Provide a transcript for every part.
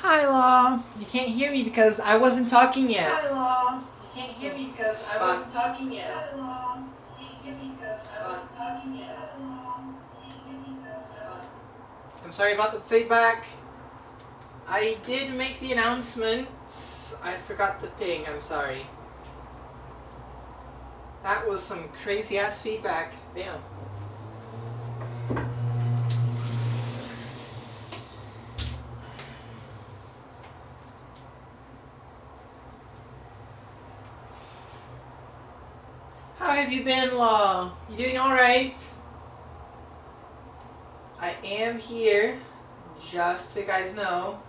Hi, Law. You can't hear me because I wasn't talking yet. Hi, Law. You can't hear me because I wasn't talking yet. Hi, Law. You can't hear me because I wasn't talking yet. Hi, Law. You can't hear me because I wasn't. I'm sorry about the feedback. I did make the announcement. I forgot to ping. I'm sorry. That was some crazy ass feedback. Damn. How have you been, Law? You doing alright? I am here, just so you guys know.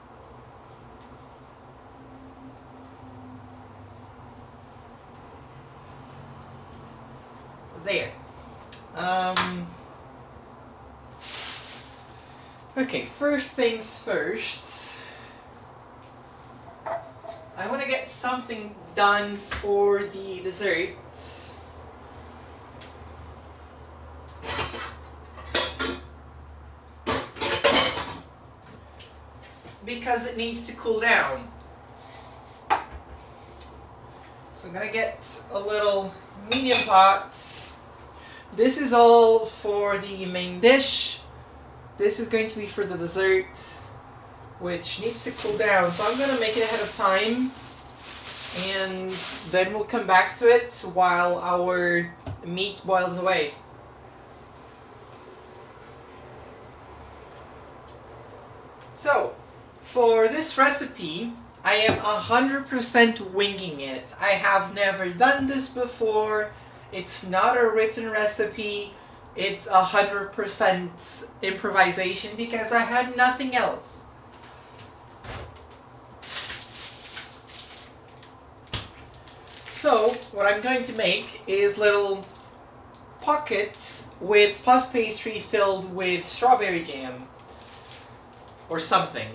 There. Okay, first things first. I want to get something done for the dessert. Because it needs to cool down. So I'm gonna get a little medium pot. This is all for the main dish. This is going to be for the dessert, which needs to cool down. So I'm gonna make it ahead of time, and then we'll come back to it while our meat boils away. So, for this recipe, I am 100% winging it. I have never done this before. It's not a written recipe. It's 100% improvisation because I had nothing else. So, what I'm going to make is little pockets with puff pastry filled with strawberry jam. Or something.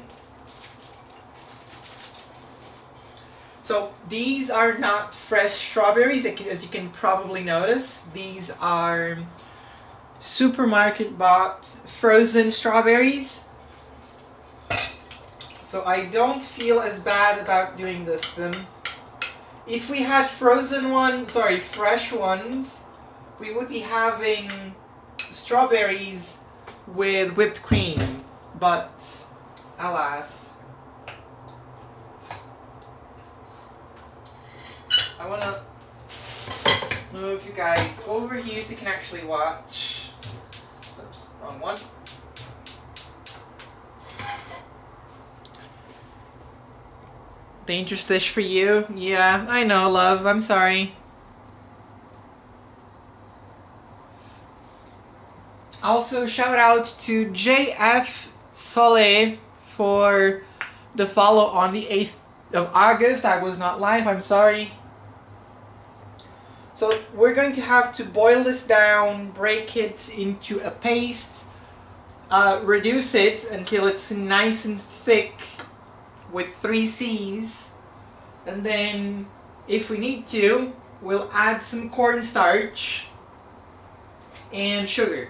So these are not fresh strawberries, as you can probably notice. These are supermarket bought frozen strawberries. So I don't feel as bad about doing this to them. If we had fresh ones, we would be having strawberries with whipped cream. But, alas, I want to move you guys over here so you can actually watch. Oops, wrong one. Dangerous dish for you? Yeah, I know, love. I'm sorry. Also, shout out to JF Soleil for the follow on the 8th of August. I was not live, I'm sorry. So we're going to have to boil this down, break it into a paste, reduce it until it's nice and thick with 3 C's, and then if we need to, we'll add some cornstarch and sugar.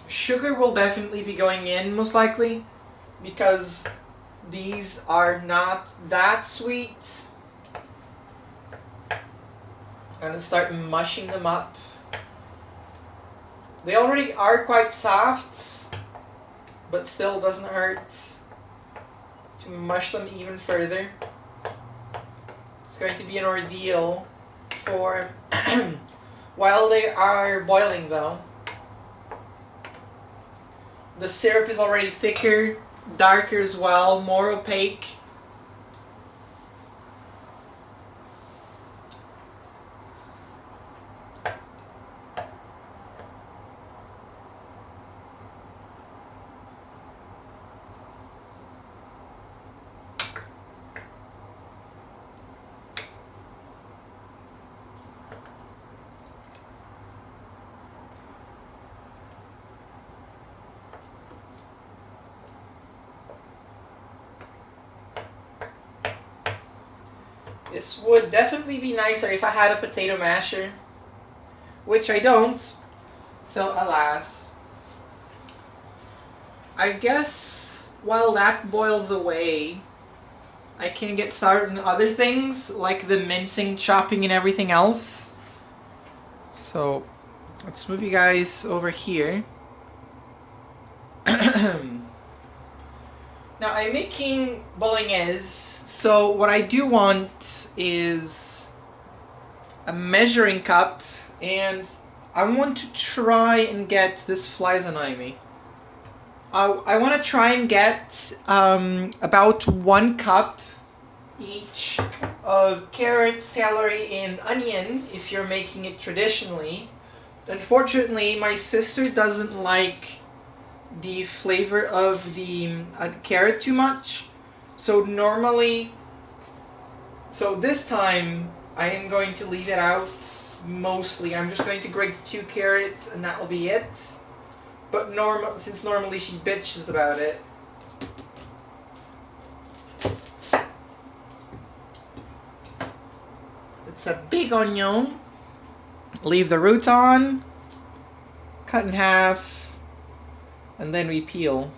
Sugar will definitely be going in, most likely, because these are not that sweet. I'm going to start mushing them up. They already are quite soft, but still doesn't hurt to mush them even further. It's going to be an ordeal for while they are boiling though. The syrup is already thicker, darker as well, more opaque. This would definitely be nicer if I had a potato masher, which I don't, so alas. I guess while that boils away, I can get started on other things like the mincing, chopping, and everything else. So let's move you guys over here. Now I'm making Bolognese, so what I do want is a measuring cup, and I want to try and get, this flies annoying me. I want to try and get about 1 cup each of carrot, celery, and onion if you're making it traditionally. Unfortunately, my sister doesn't like the flavor of the carrot too much, so this time I am going to leave it out mostly. I'm just going to grate 2 carrots and that will be it. But since normally she bitches about it. It's a big onion. Leave the root on, cut in half, and then we peel.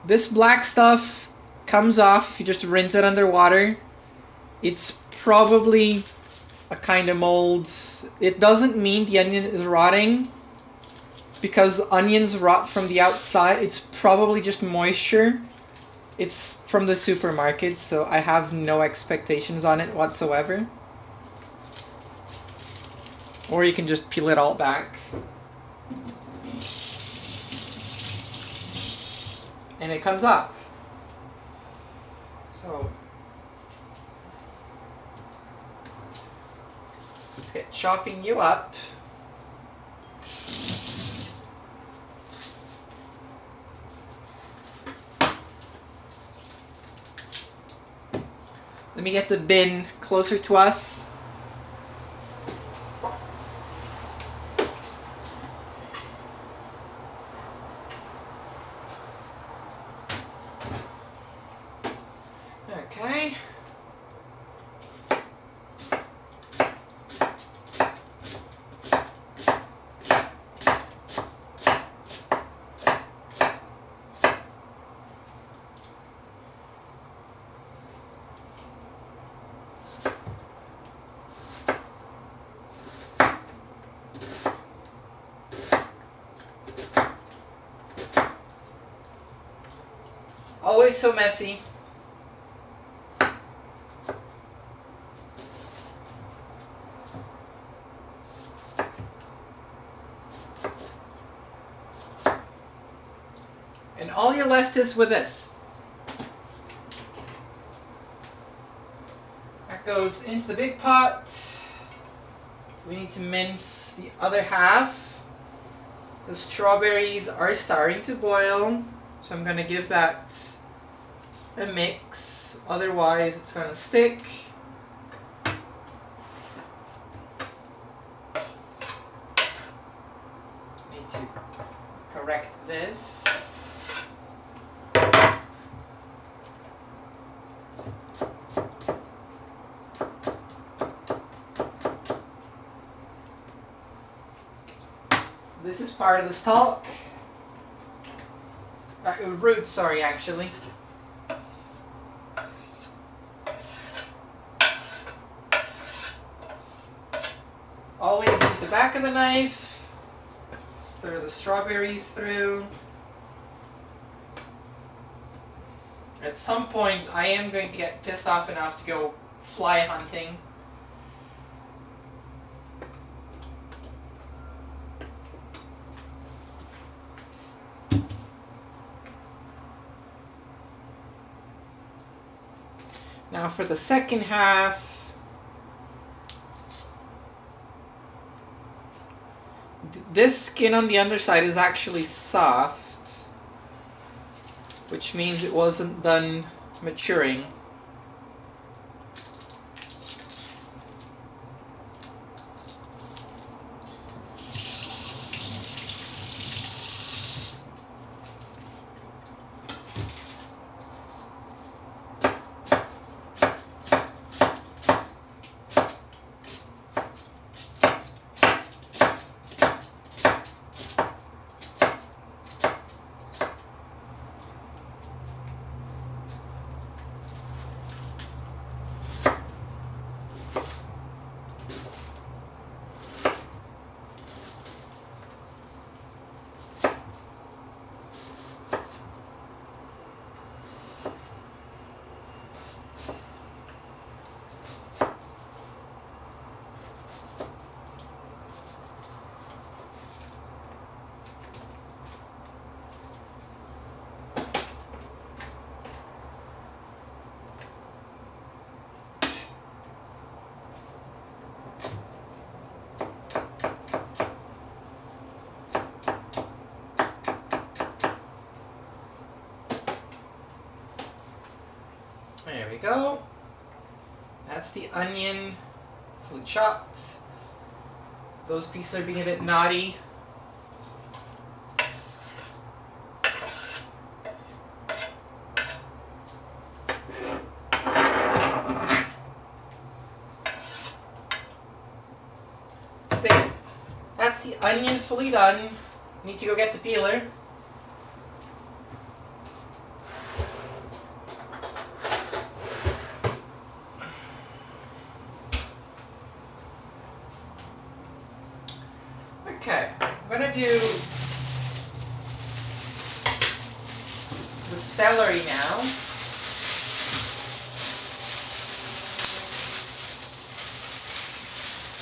This black stuff comes off if you just rinse it under water. It's probably a kind of mold. It doesn't mean the onion is rotting, because onions rot from the outside. It's probably just moisture. It's from the supermarket, so I have no expectations on it whatsoever. Or you can just peel it all back. And it comes up. So let's get chopping you up. Let me get the bin closer to us. Okay. Always so messy. And all you're left is with this. That goes into the big pot. We need to mince the other half. The strawberries are starting to boil, so I'm going to give that a mix, otherwise it's going to stick. Need to correct this. This is part of the stalk. Root, sorry, actually. Always use the back of the knife. Stir the strawberries through. At some point, I am going to get pissed off enough to go fly hunting. Now for the second half, this skin on the underside is actually soft, which means it wasn't done maturing. we go. That's the onion fully chopped. Those pieces are being a bit naughty. There. That's the onion fully done. Need to go get the peeler. Okay, I'm gonna do the celery now.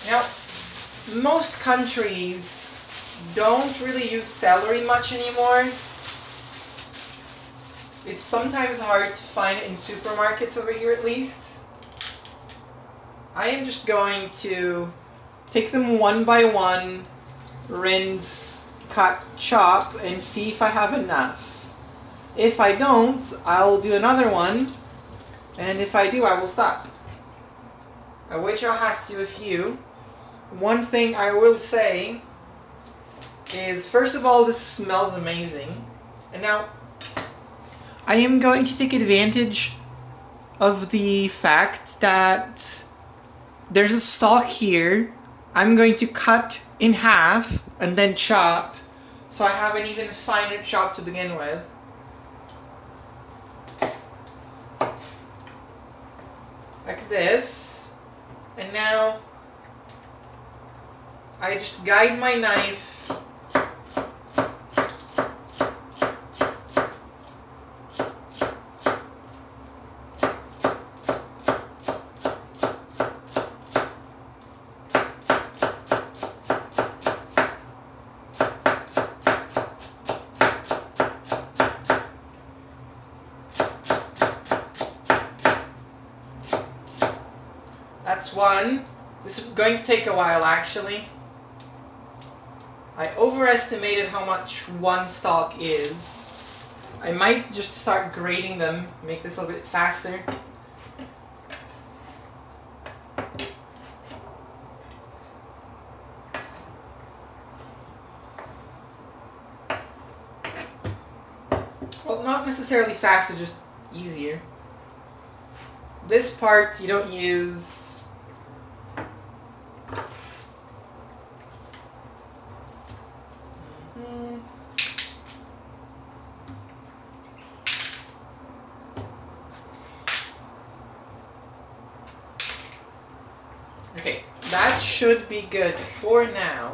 Now, most countries don't really use celery much anymore. It's sometimes hard to find it in supermarkets over here at least. I am just going to take them one by one, rinse, cut, chop, and see if I have enough. If I don't, I'll do another one, and if I do, I will stop. Which I'll have to do a few. One thing I will say is, first of all, this smells amazing. And now, I am going to take advantage of the fact that there's a stalk here. I'm going to cut in half and then chop, so I have an even finer chop to begin with. Like this. And now I just guide my knife That's one. This is going to take a while actually. I overestimated how much one stalk is. I might just start grating them, make this a little bit faster. Well, not necessarily faster, just easier. This part you don't use. Okay, that should be good for now.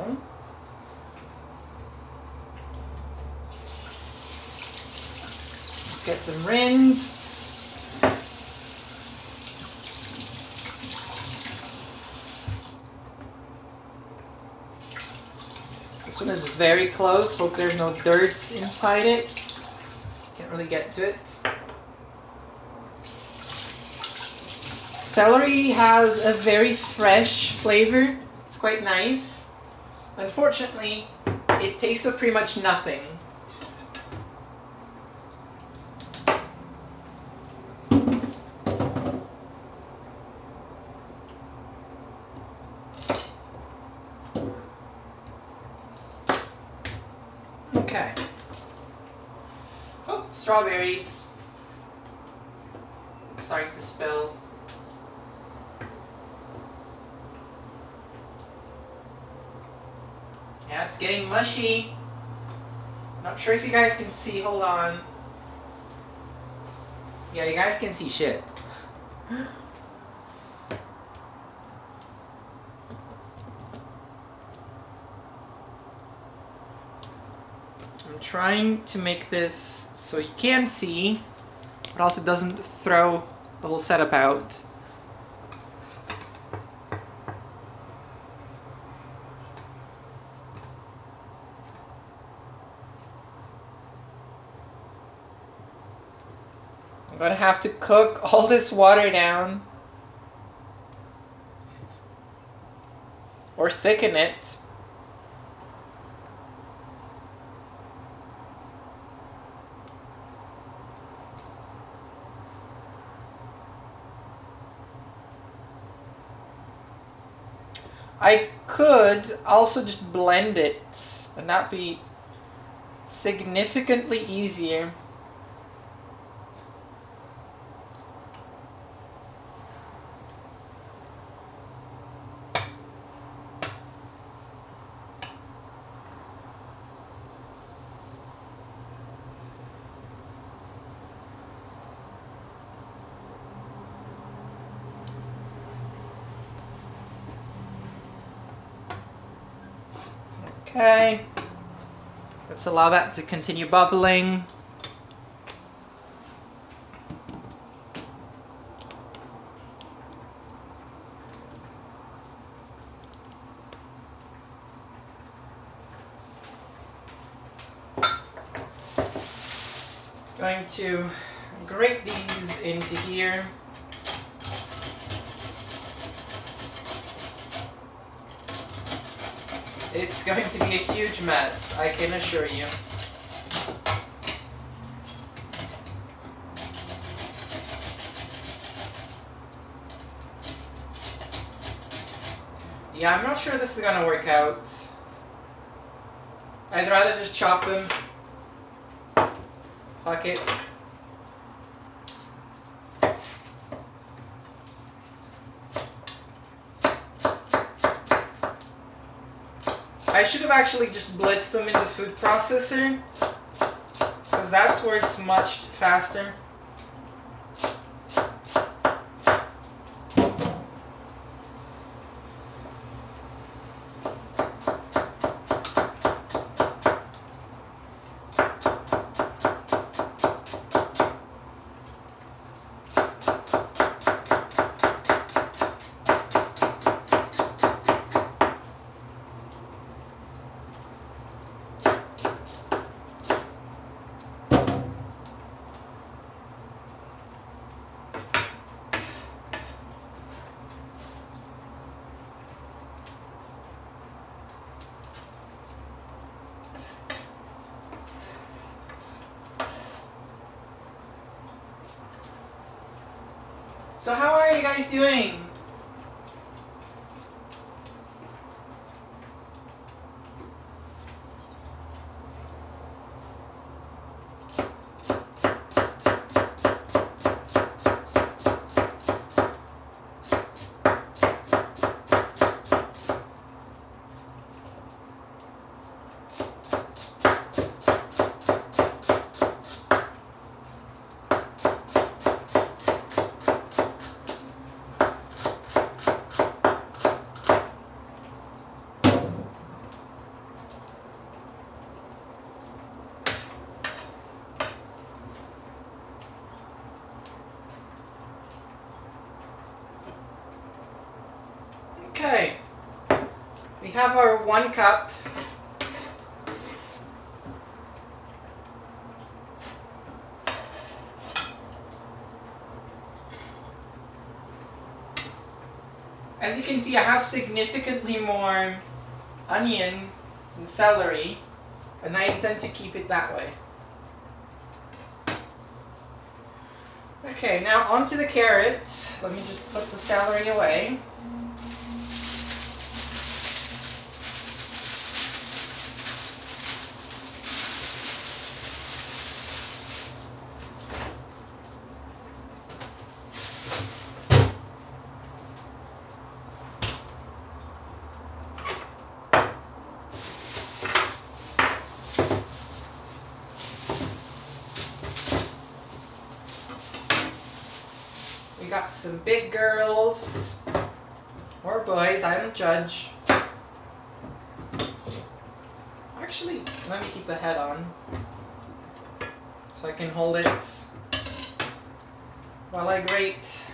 Get them rinsed. This one is very close. Hope there's no dirt inside it. Can't really get to it. Celery has a very fresh flavor. It's quite nice. Unfortunately, it tastes of pretty much nothing. Okay. Oh, strawberries. Sorry to spill. Yeah, it's getting mushy. Not sure if you guys can see. Hold on. Yeah, you guys can see shit. I'm trying to make this so you can see, but also doesn't throw the whole setup out. I'm gonna have to cook all this water down or thicken it. I could also just blend it, and that'd be significantly easier. Okay, let's allow that to continue bubbling. Going to grate these into here. It's going to be a huge mess, I can assure you. Yeah, I'm not sure this is gonna work out. I'd rather just chop them. Fuck it. I should have actually just blitzed them in the food processor, because that's where it's much faster. So how are you guys doing? Okay, we have our 1 cup. As you can see, I have significantly more onion and celery, and I intend to keep it that way. Okay, now onto the carrot. Let me just put the celery away. We got some big girls, or boys, I don't judge. Actually, let me keep the head on, so I can hold it while I grate.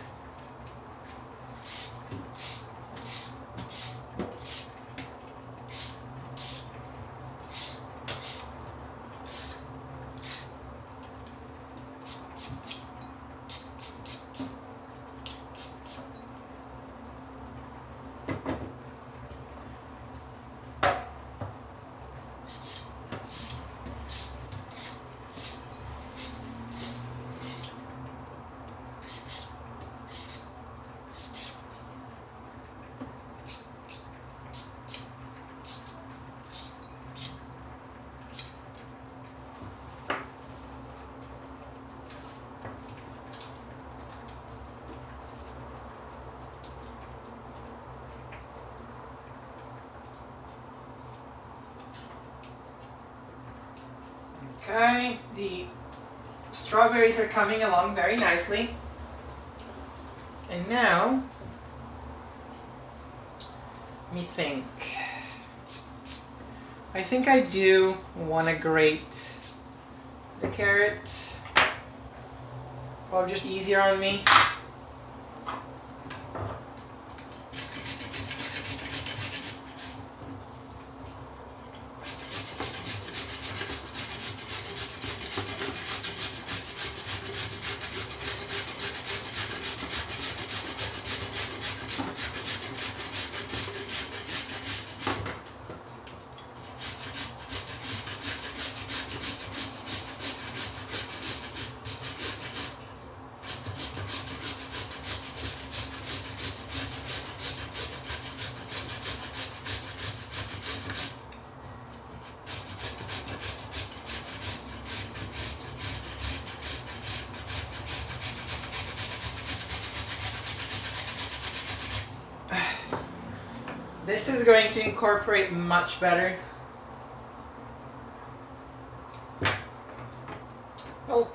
Okay, the strawberries are coming along very nicely. And now, let me think. I think I do want to grate the carrot. Probably just easier on me. This is going to incorporate much better. Well,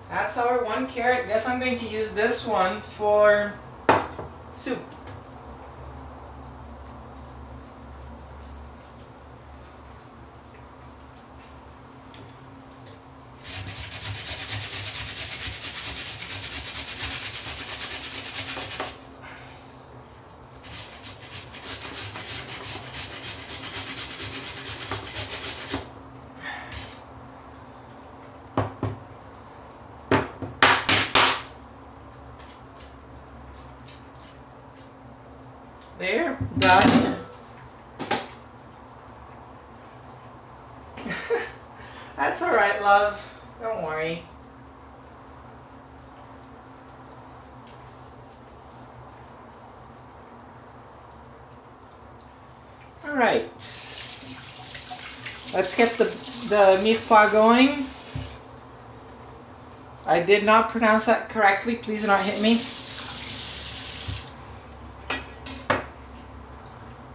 that's our one carrot. Guess I'm going to use this one for soup. There, done. That's alright, love. Don't worry. Alright. Let's get the meat pie going. I did not pronounce that correctly. Please do not hit me.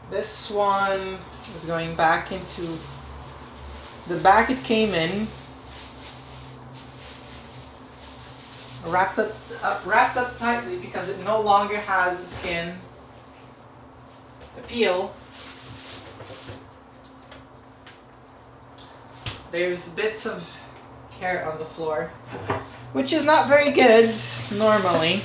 This one is going back into the bag it came in. Wrapped up tightly because it no longer has a skin. The peel. There's bits of carrot on the floor, which is not very good normally.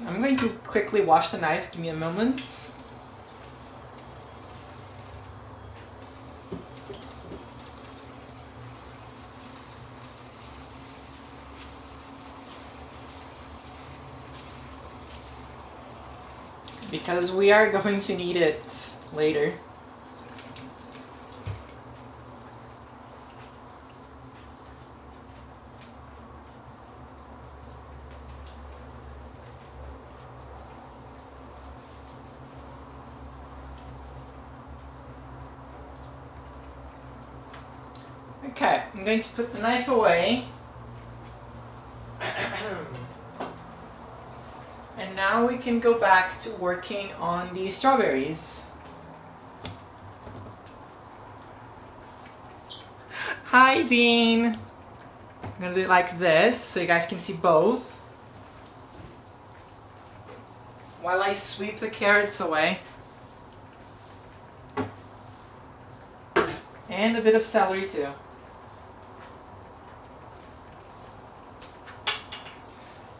I'm going to quickly wash the knife. Give me a moment. Because we are going to need it later. Okay, I'm going to put the knife away. And now we can go back to working on the strawberries. Hi, Bean! I'm gonna do it like this so you guys can see both. While I sweep the carrots away. And a bit of celery too.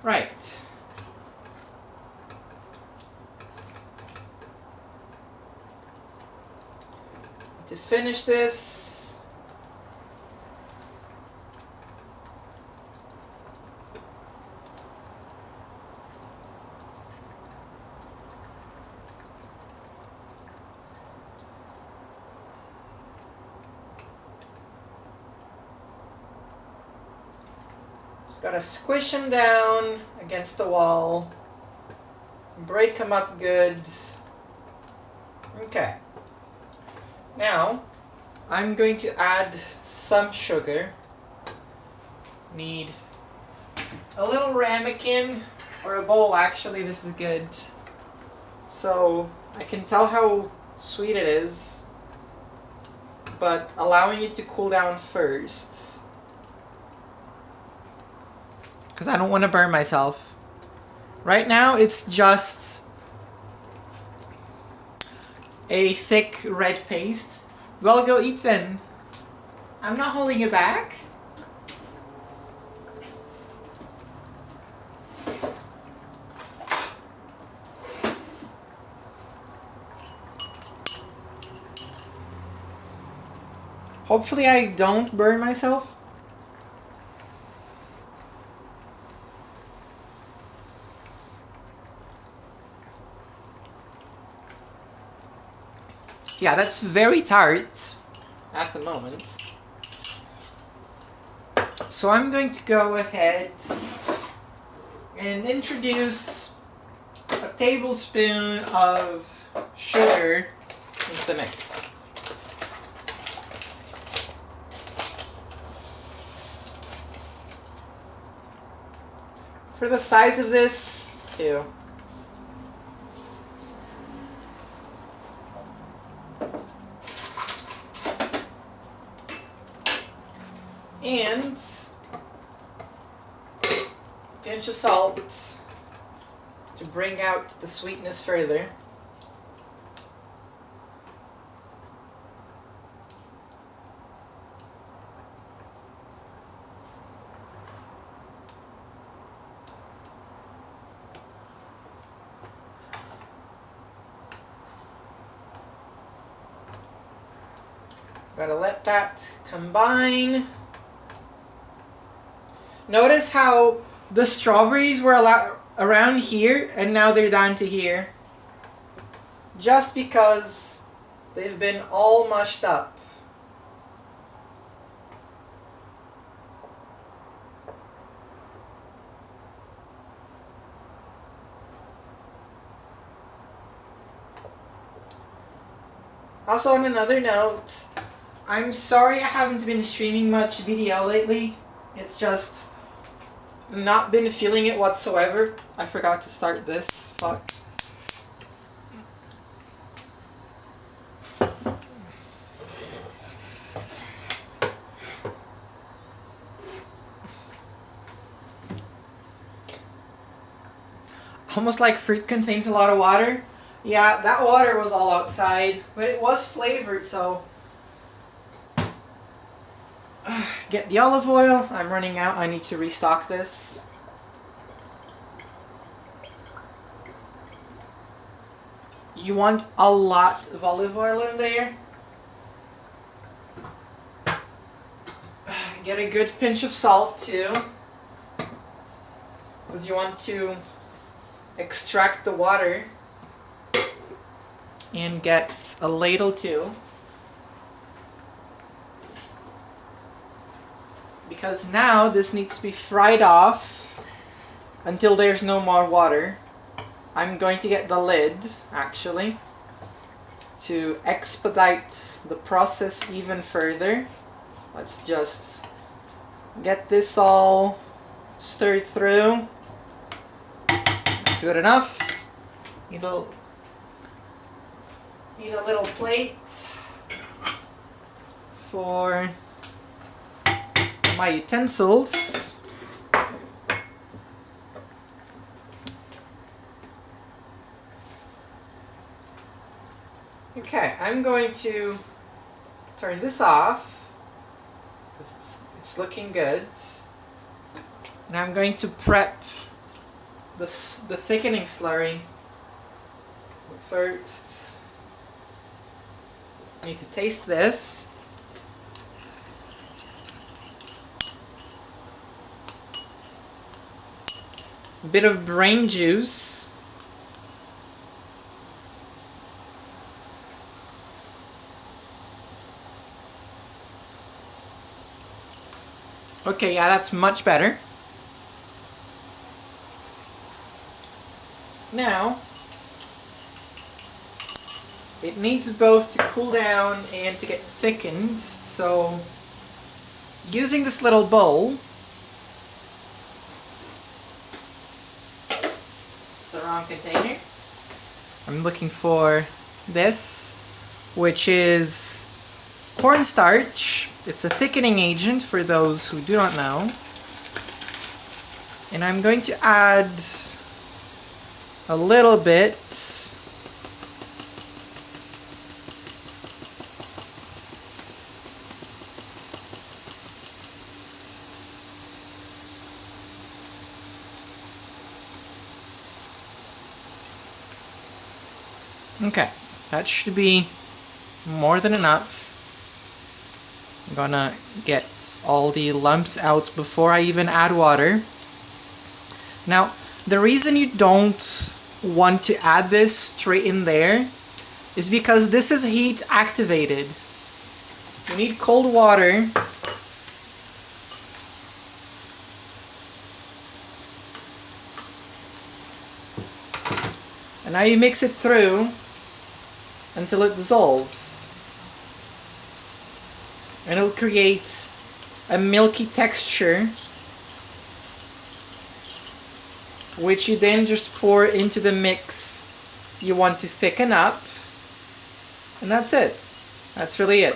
Right. To finish this, Gotta squish them down against the wall. Break them up good. Okay. Now, I'm going to add some sugar. Need a little ramekin, or a bowl actually, this is good. So, I can tell how sweet it is, but allowing it to cool down first. Because I don't want to burn myself. Right now, it's just a thick red paste. Well, go eat then. I'm not holding it back. Hopefully I don't burn myself. Yeah, that's very tart at the moment. So I'm going to go ahead and introduce a tablespoon of sugar into the mix. For the size of this, too. And a pinch of salt to bring out the sweetness further. Gotta let that combine. Notice how the strawberries were around here and now they're down to here. Just because they've been all mushed up. Also, on another note, I'm sorry I haven't been streaming much video lately. It's just not been feeling it whatsoever. I forgot to start this. Fuck. Almost like fruit contains a lot of water. Yeah, that water was all outside, but it was flavored, so... Get the olive oil. I'm running out. I need to restock this. You want a lot of olive oil in there. Get a good pinch of salt too, because you want to extract the water. And get a ladle too. Because now this needs to be fried off until there's no more water. I'm going to get the lid, actually, to expedite the process even further. Let's just get this all stirred through. That's good enough. Need a little plate for my utensils. Okay, I'm going to turn this off because it's looking good. And I'm going to prep the thickening slurry. First, I need to taste this. A bit of brain juice. Okay, yeah, that's much better. Now, it needs both to cool down and to get thickened, so using this little bowl, it's the wrong container. I'm looking for this, which is cornstarch. It's a thickening agent for those who do not know. And I'm going to add a little bit. Okay, that should be more than enough. I'm gonna get all the lumps out before I even add water. Now, the reason you don't want to add this straight in there is because this is heat activated. You need cold water. And now you mix it through until it dissolves. And it'll create a milky texture, which you then just pour into the mix you want to thicken up. And that's it. That's really it.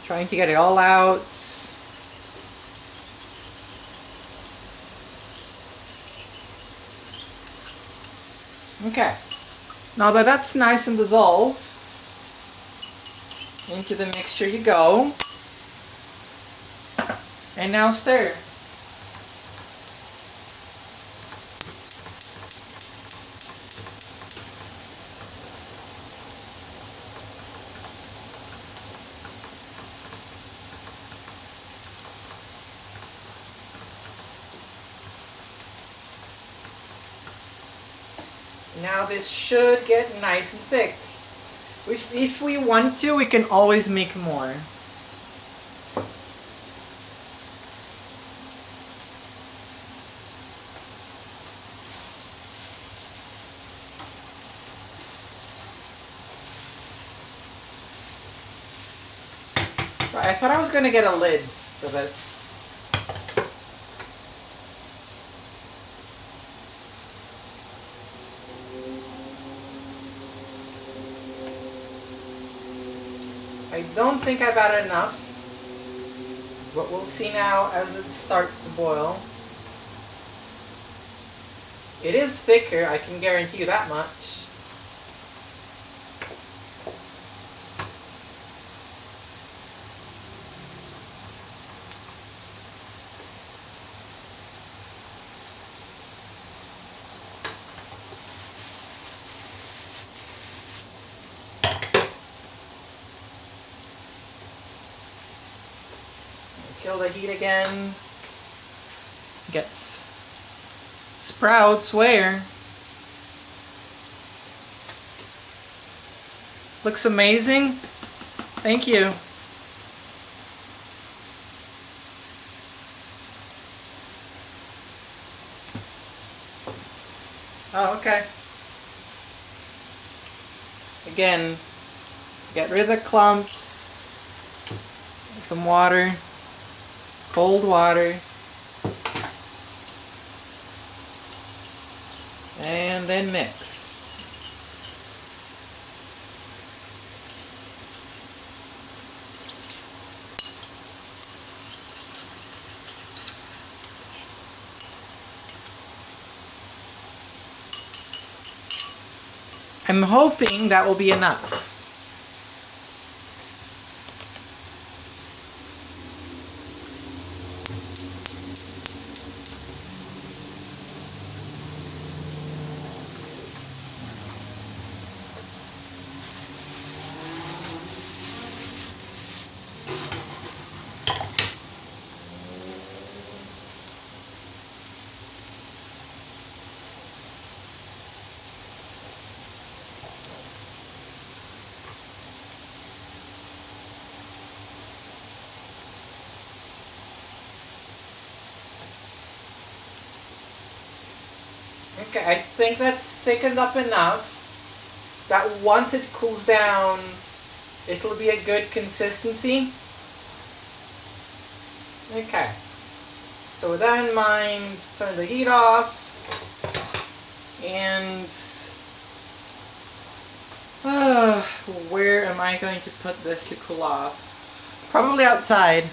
Trying to get it all out. Okay. Now that that's nice and dissolved, into the mixture you go. And now stir. Now this should get nice and thick. If we want to, we can always make more. Right, I thought I was going to get a lid for this. I don't think I've added enough, but we'll see now as it starts to boil. It is thicker, I can guarantee you that much. Kill the heat again. Gets sprouts where? Looks amazing. Thank you. Oh, okay. Again, get rid of the clumps. Some water. Cold water, and then mix. I'm hoping that will be enough. Okay, I think that's thickened up enough that once it cools down, it'll be a good consistency. Okay, so with that in mind, turn the heat off, and where am I going to put this to cool off? Probably outside.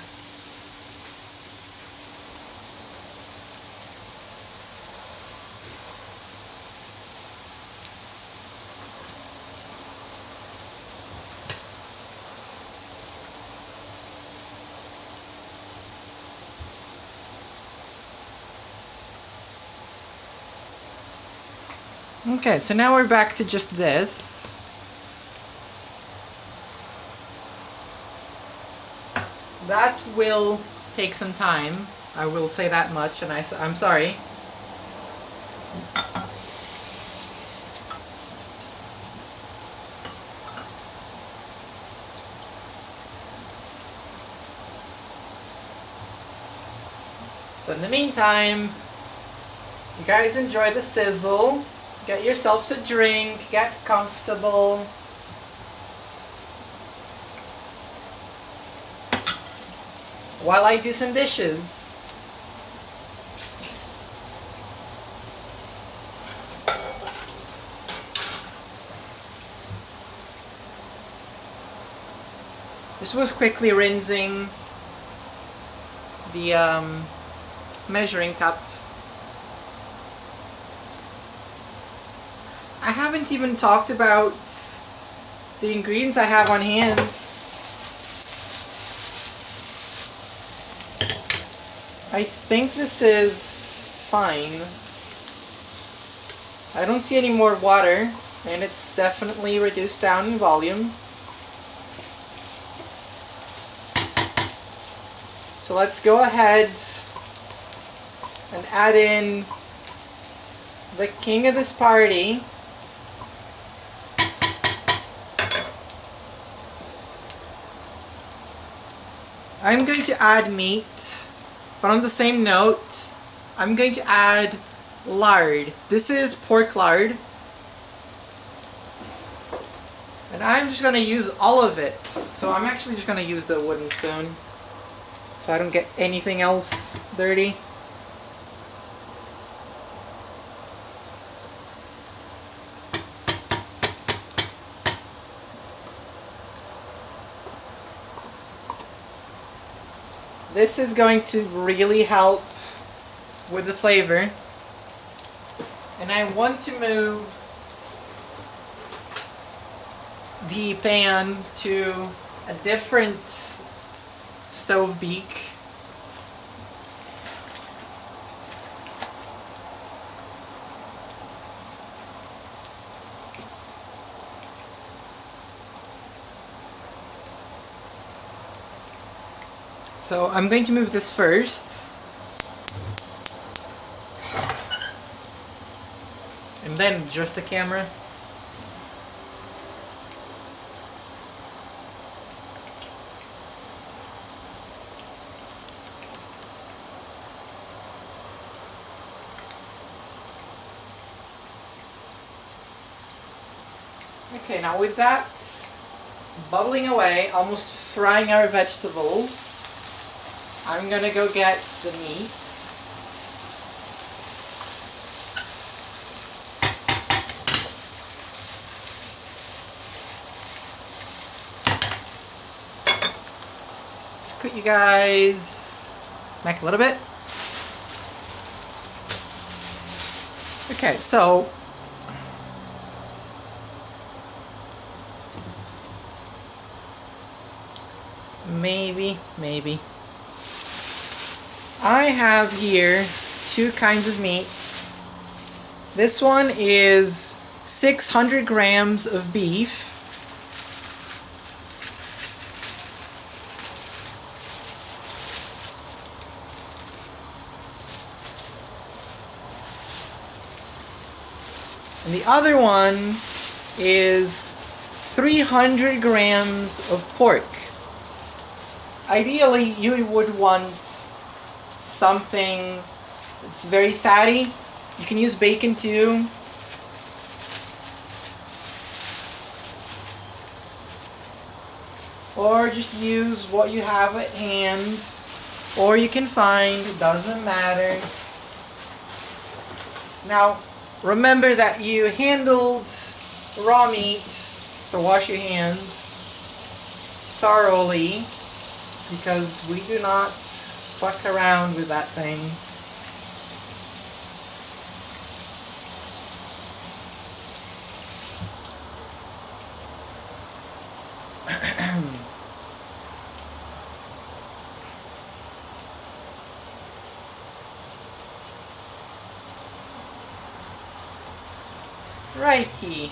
Okay, so now we're back to just this. That will take some time. I will say that much, and I'm sorry. So in the meantime, you guys enjoy the sizzle. Get yourselves a drink, get comfortable. While I do some dishes. This was quickly rinsing the measuring cup. I haven't even talked about the ingredients I have on hand. I think this is fine. I don't see any more water, and it's definitely reduced down in volume. So let's go ahead and add in the king of this party. I'm going to add meat, but on the same note, I'm going to add lard. This is pork lard, and I'm just going to use all of it. So I'm actually just going to use the wooden spoon, so I don't get anything else dirty. This is going to really help with the flavor. And I want to move the pan to a different stove beak. So I'm going to move this first, and then adjust the camera. Okay, now with that bubbling away, almost frying our vegetables, I'm gonna go get the meat. Just put you guys back a little bit. Okay, so maybe. I have here two kinds of meat. This one is 600 grams of beef. And the other one is 300 grams of pork. Ideally, you would want something that's very fatty, You can use bacon too. Or just use what you have at hand, or you can find, it doesn't matter. Now, remember that you handled raw meat, so wash your hands thoroughly, because we do not fuck around with that thing. Righty.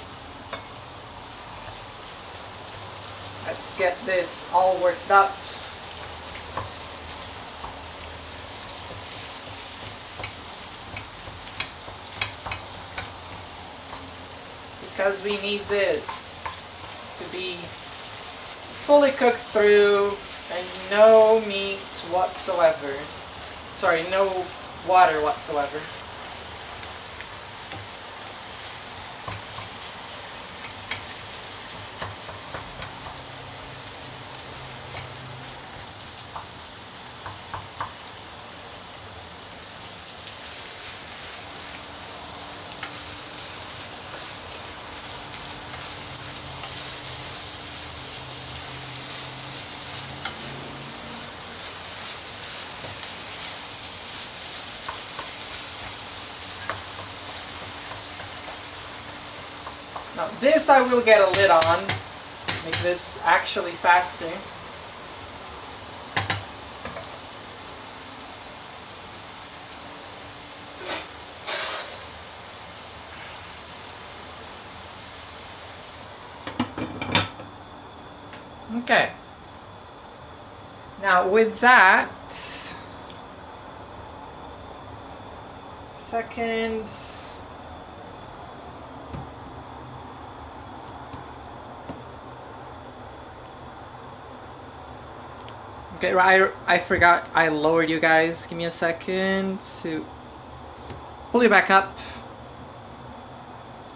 Let's get this all worked up. Because we need this to be fully cooked through and no meat whatsoever. Sorry, no water whatsoever. Now this I will get a lid on, make this actually faster. Okay. Now with that, okay, I forgot I lowered you guys. Give me a second to pull you back up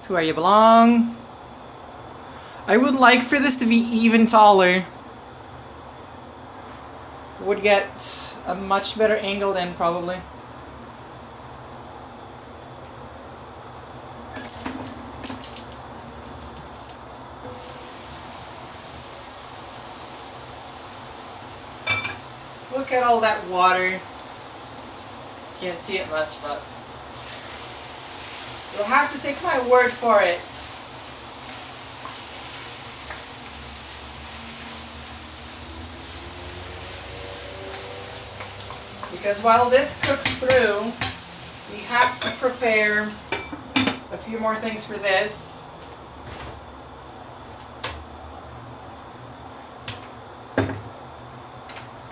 to where you belong. I would like for this to be even taller. Would get a much better angle then, probably. Look at all that water. Can't see it much, but you'll have to take my word for it. Because while this cooks through, we have to prepare a few more things for this.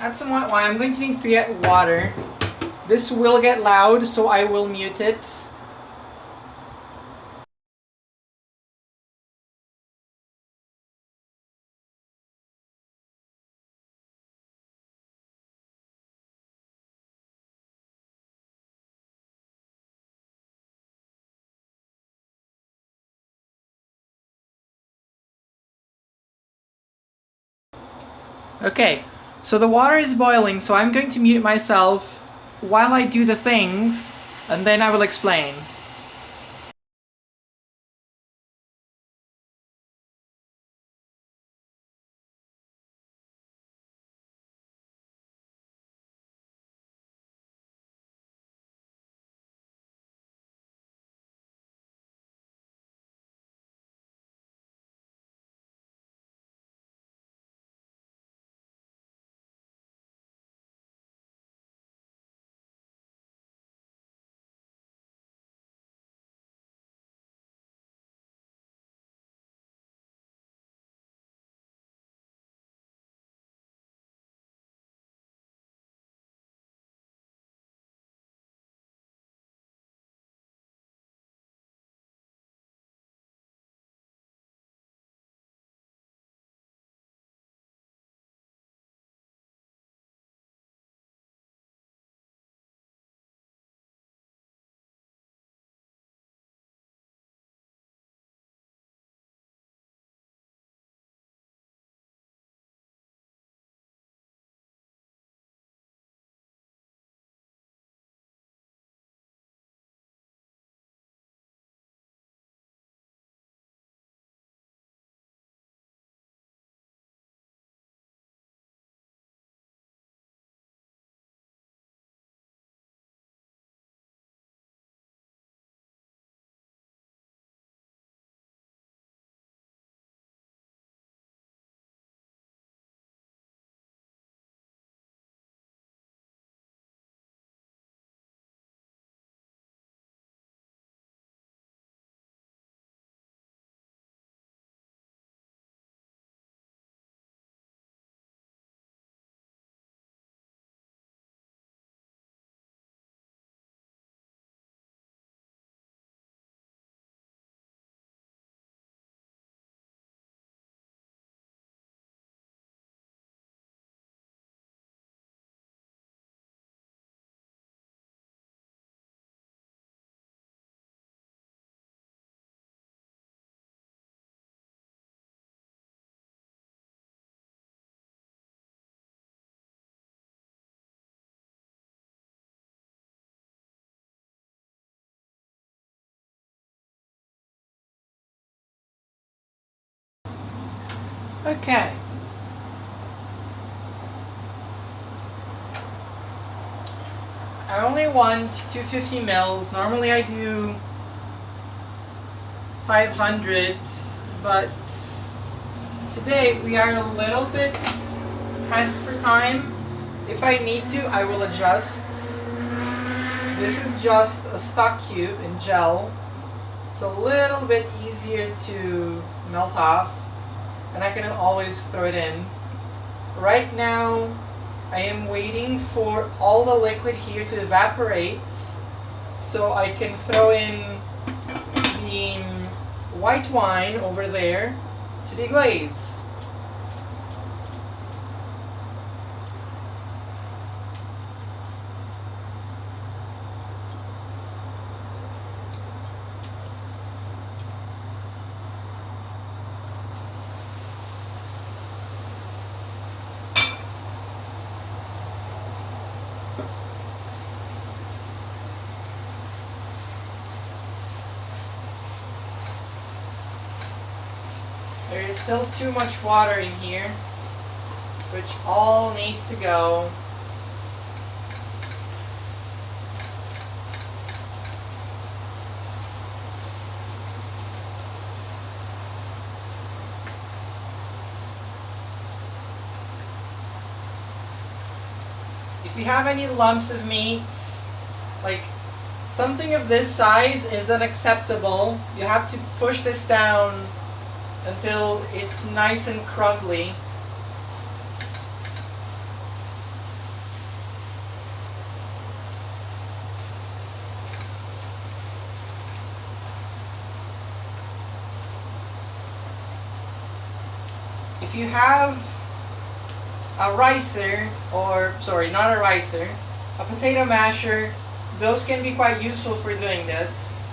Add some white wine. I'm going to need to get water. This will get loud, so I will mute it. Okay, so the water is boiling, so I'm going to mute myself while I do the things, and then I will explain. Okay. I only want 250 mils. Normally I do 500, but today we are a little bit pressed for time. If I need to, I will adjust. This is just a stock cube in gel. It's a little bit easier to melt off, and I can always throw it in. Right now, I am waiting for all the liquid here to evaporate so I can throw in the white wine over there to deglaze. There is still too much water in here, which all needs to go. If you have any lumps of meat, like something of this size is unacceptable. You have to push this down until it's nice and crumbly. If you have a ricer, or sorry, not a ricer, a potato masher, those can be quite useful for doing this.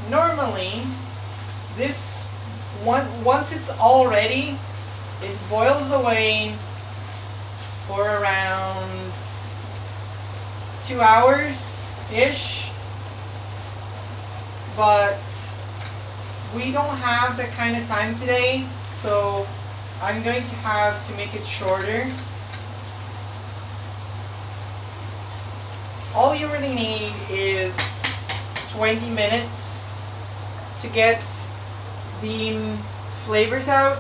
Normally, this once it's all ready, it boils away for around 2 hours-ish, but we don't have that kind of time today, so I'm going to have to make it shorter. All you really need is 20 minutes to get the flavors out.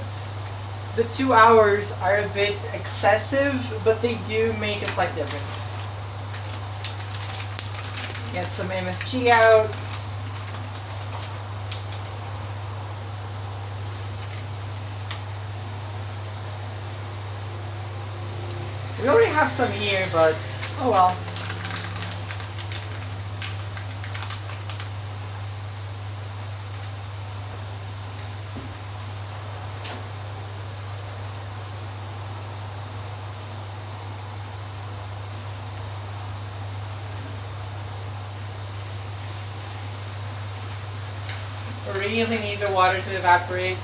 The 2 hours are a bit excessive, but they do make a slight difference. Get some MSG out. We already have some here, but oh well. We really need the water to evaporate.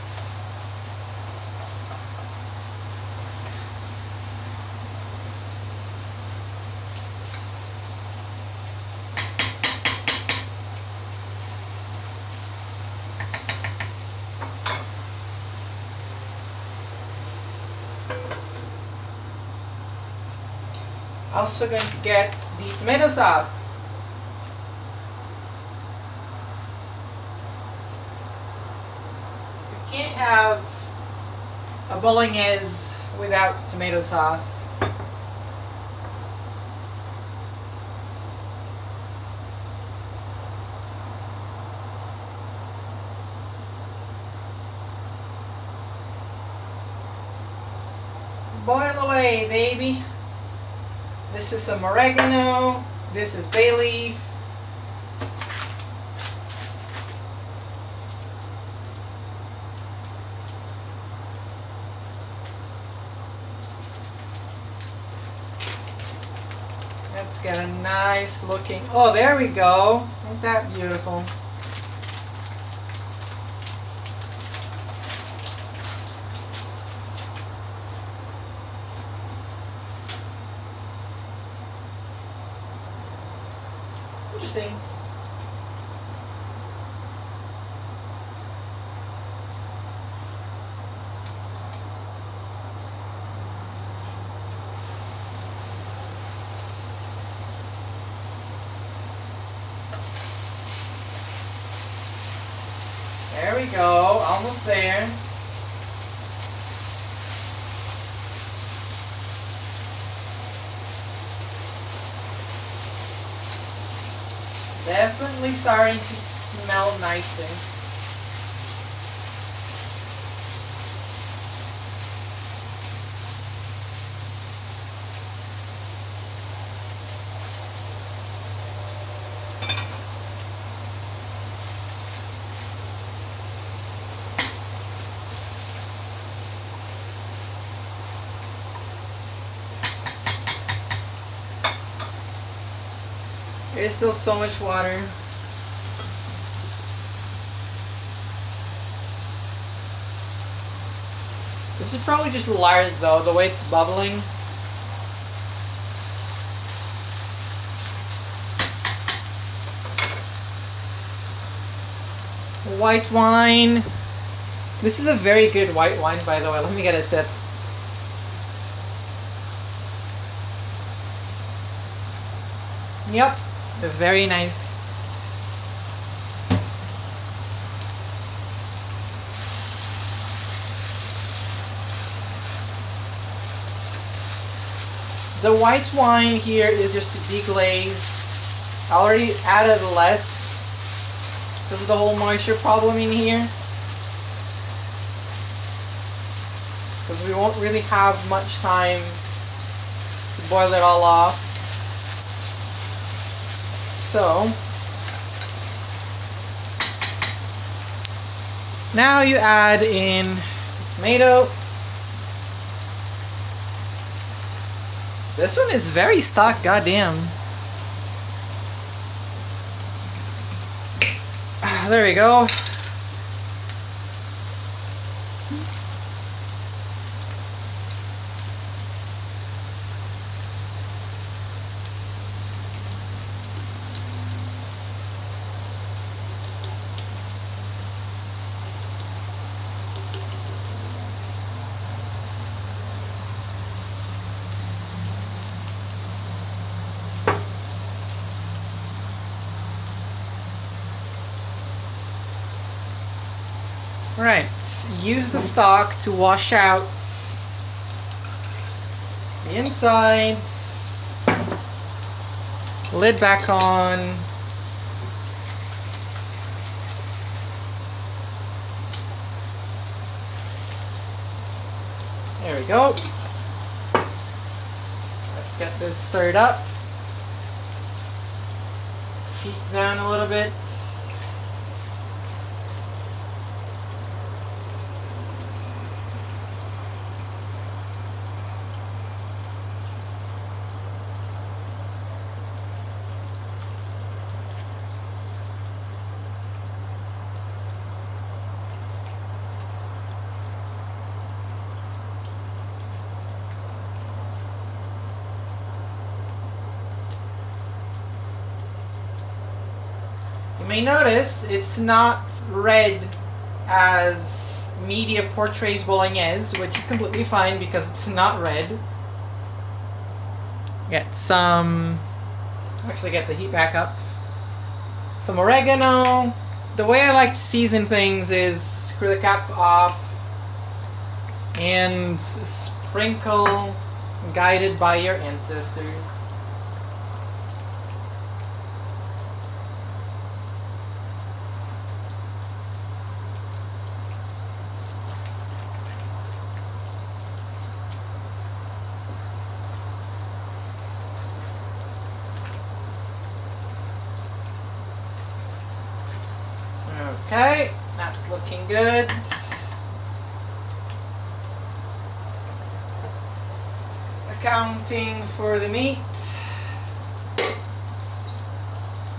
Also going to get the tomato sauce. You can't have a Bolognese without tomato sauce. Boil away, baby. This is some oregano. This is bay leaf. Let's get a nice looking... Oh, there we go. Ain't that beautiful? Interesting. There we go, almost there. Definitely starting to smell nicely. There's still so much water. This is probably just lard though, the way it's bubbling. White wine. This is a very good white wine, by the way. Let me get a sip. Yep. Very nice. The white wine here is just to deglaze. I already added less because of the whole moisture problem in here. Because we won't really have much time to boil it all off. So, now you add in tomato. This one is very stock, goddamn. There we go. Right, use the stock to wash out the insides. Lid back on. There we go. Let's get this stirred up. Heat down a little bit. You may notice it's not red as media portrays Bolognese, which is completely fine because it's not red. Get some, actually get the heat back up. Some oregano. The way I like to season things is screw the cap off and sprinkle, guided by your ancestors. Okay, that's looking good. Accounting for the meat.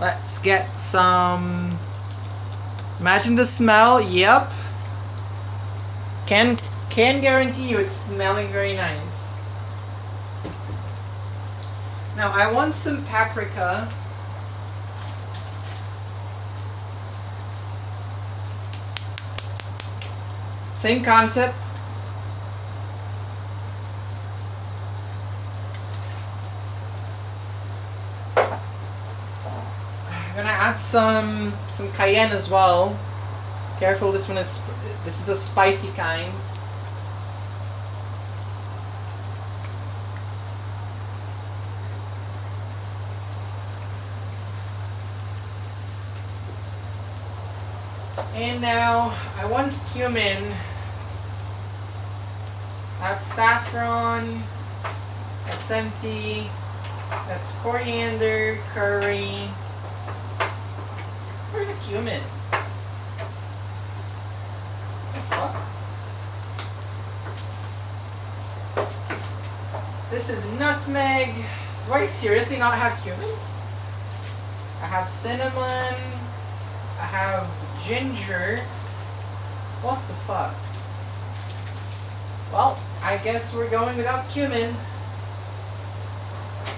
Let's get some... Imagine the smell. Yep. Can guarantee you it's smelling very nice. Now I want some paprika. Same concept. I'm gonna add some cayenne as well. Careful, this is a spicy kind. And now I want cumin. That's saffron. That's empty. That's coriander, curry. Where's the cumin? What the fuck? This is nutmeg. Do I seriously not have cumin? I have cinnamon. I have ginger. What the fuck? Well, I guess we're going without cumin.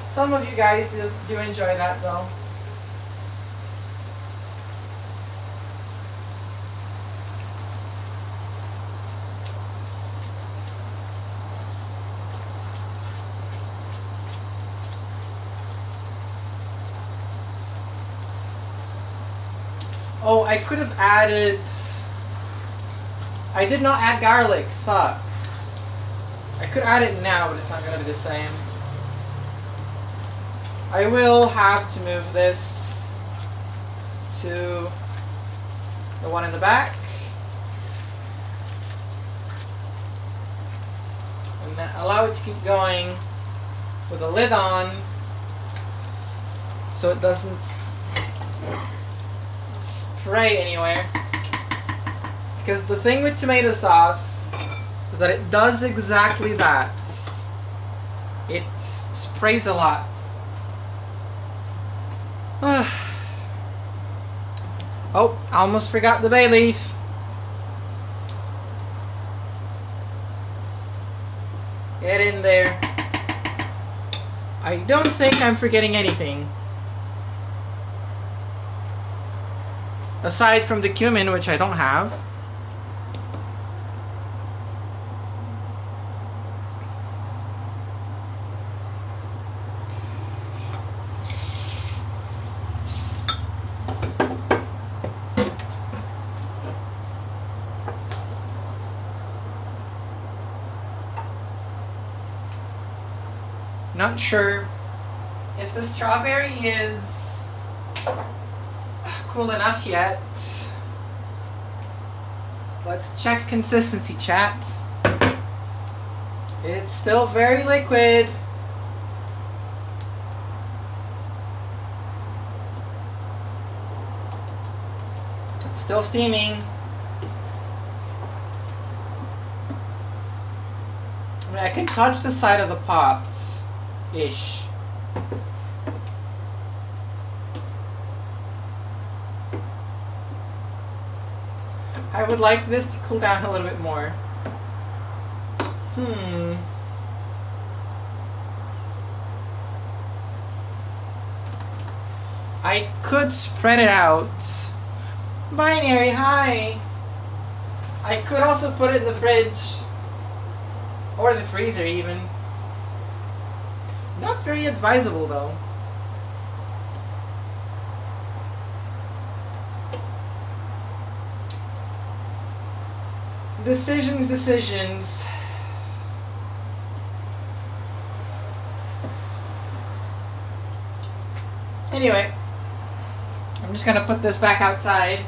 Some of you guys do enjoy that though. Oh, I could have added... I did not add garlic. Fuck. I could add it now, but it's not going to be the same. I will have to move this to the one in the back. And then allow it to keep going with the lid on so it doesn't spray anywhere. Because the thing with tomato sauce is that it does exactly that. It sprays a lot. Oh, I almost forgot the bay leaf. Get in there. I don't think I'm forgetting anything. Aside from the cumin, which I don't have. Not sure if the strawberry is cool enough yet. Let's check consistency, chat. It's still very liquid. Still steaming. I mean, I can touch the side of the pot. Ish. I would like this to cool down a little bit more. I could spread it out. Binary, hi! I could also put it in the fridge. Or the freezer even. Not very advisable though. Decisions. Anyway, I'm just gonna put this back outside.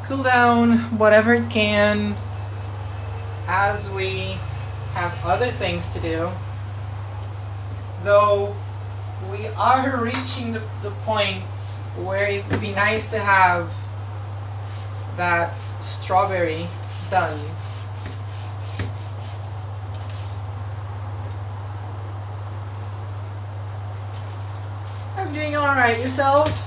Cool down whatever it can as we have other things to do. Though we are reaching the point where it would be nice to have that strawberry done. I'm doing alright. Yourself?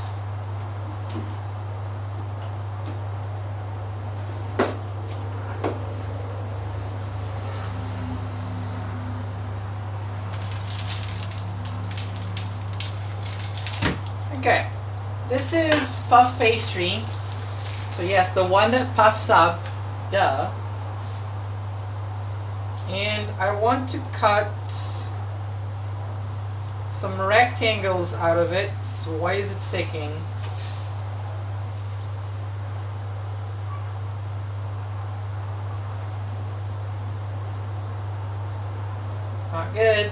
Okay. This is puff pastry. So yes, the one that puffs up. Duh. And I want to cut some rectangles out of it. So why is it sticking? It's not good.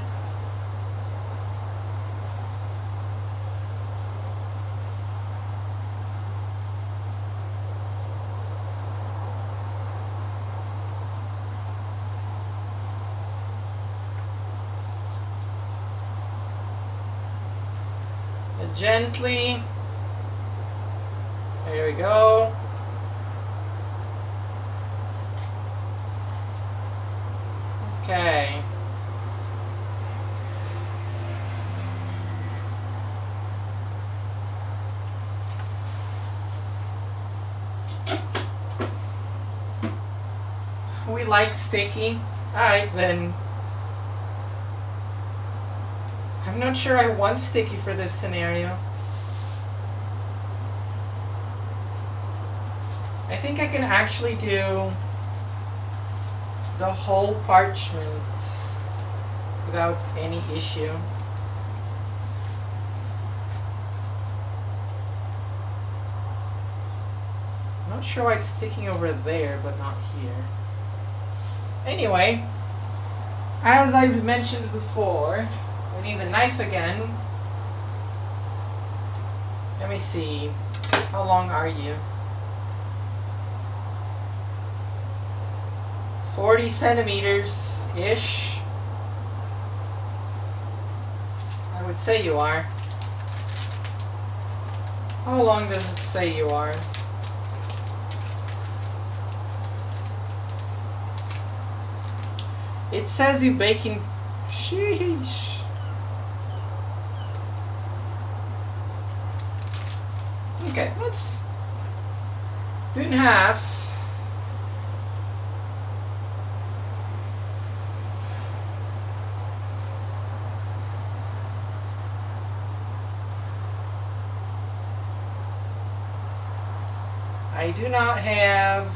Gently. There we go. Okay. We like sticky. Alright then. I'm not sure I want sticky for this scenario. I think I can actually do the whole parchment without any issue. I'm not sure why it's sticking over there but not here. Anyway, as I've mentioned before, we need the knife again. Let me see. How long are you? 40 centimeters-ish. I would say you are. How long does it say you are? It says you bake in... Sheesh. Okay, let's do it in half. I do not have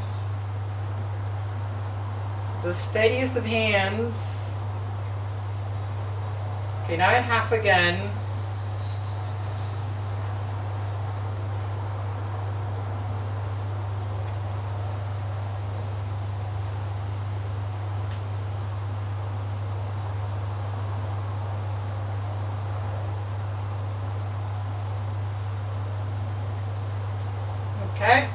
the steadiest of hands. Okay, now in half again. Okay.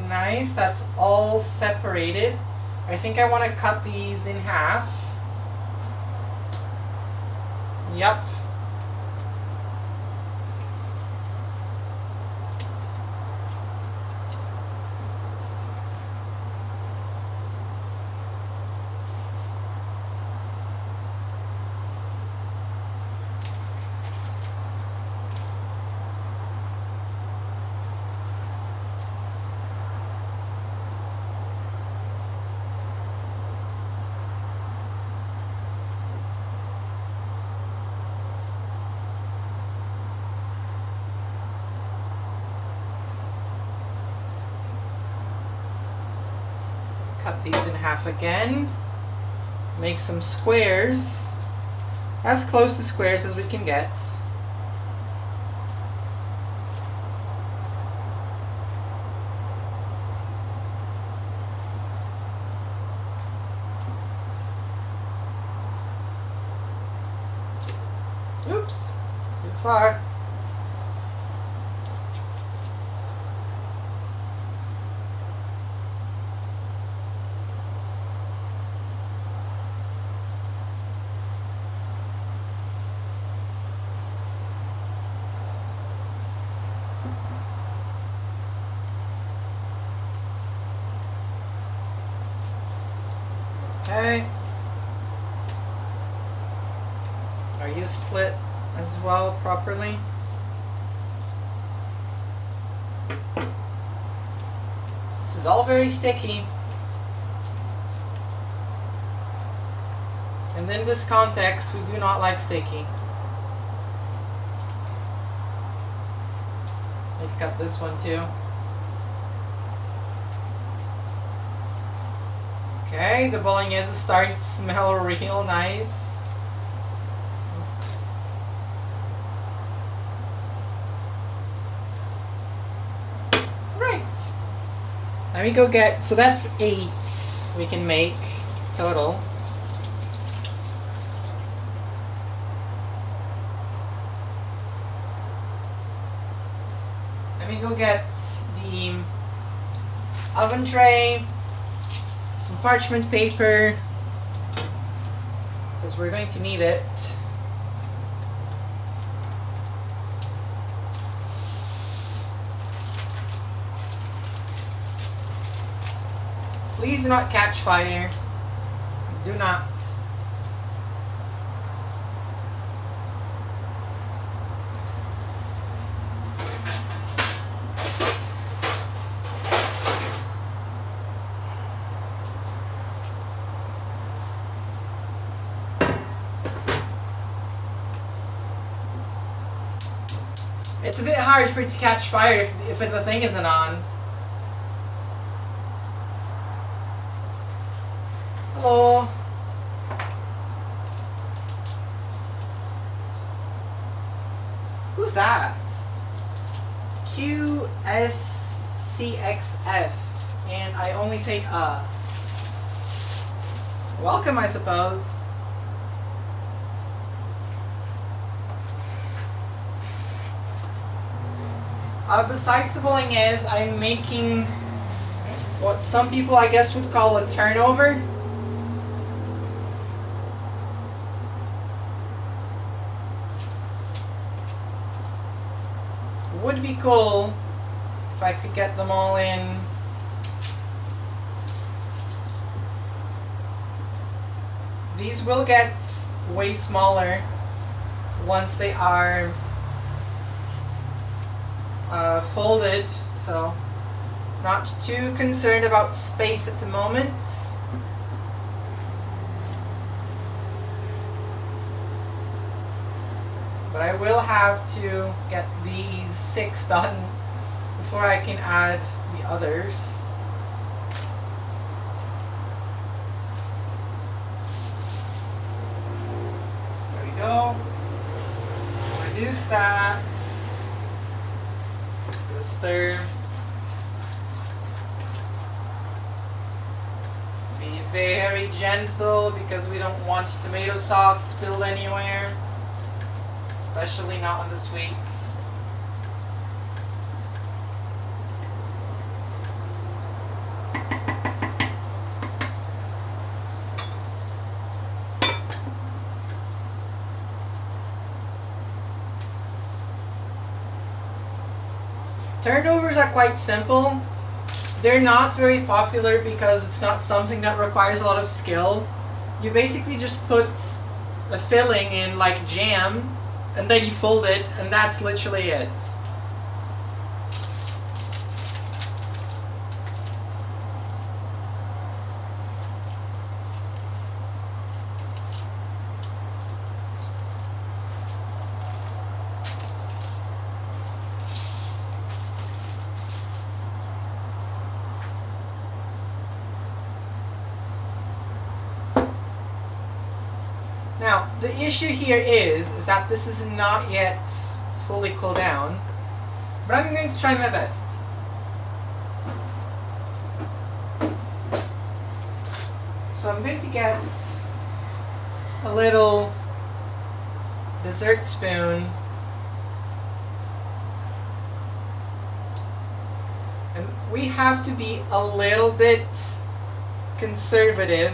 Nice, that's all separated. I think I want to cut these in half. Yep. Cut these in half again. Make some squares. As close to squares as we can get. Oops, too far. to split as well properly. This is all very sticky. And in this context, we do not like sticky. Let's cut this one too. Okay, the Bolognese is starting to smell real nice. Right. Let me go get, so that's 8 we can make total. Let me go get the oven tray, some parchment paper, because we're going to need it. Please do not catch fire. Do not. It's a bit hard for it to catch fire if the thing isn't on. Hello. Who's that? QSCXF. And I only say welcome, I suppose. Besides the Bolognese, I'm making what some people I guess would call a turnover. Would be cool if I could get them all in. These will get way smaller once they are folded, so not too concerned about space at the moment. But I will have to get these 6 done before I can add the others. There we go. Reduce that. Stir. Be very gentle because we don't want tomato sauce spilled anywhere, especially not on the sweets. Turnovers are quite simple. They're not very popular because it's not something that requires a lot of skill. You basically just put a filling in like jam and then you fold it and that's literally it. Now, the issue here is that this is not yet fully cooled down, but I'm going to try my best. So I'm going to get a little dessert spoon and we have to be a little bit conservative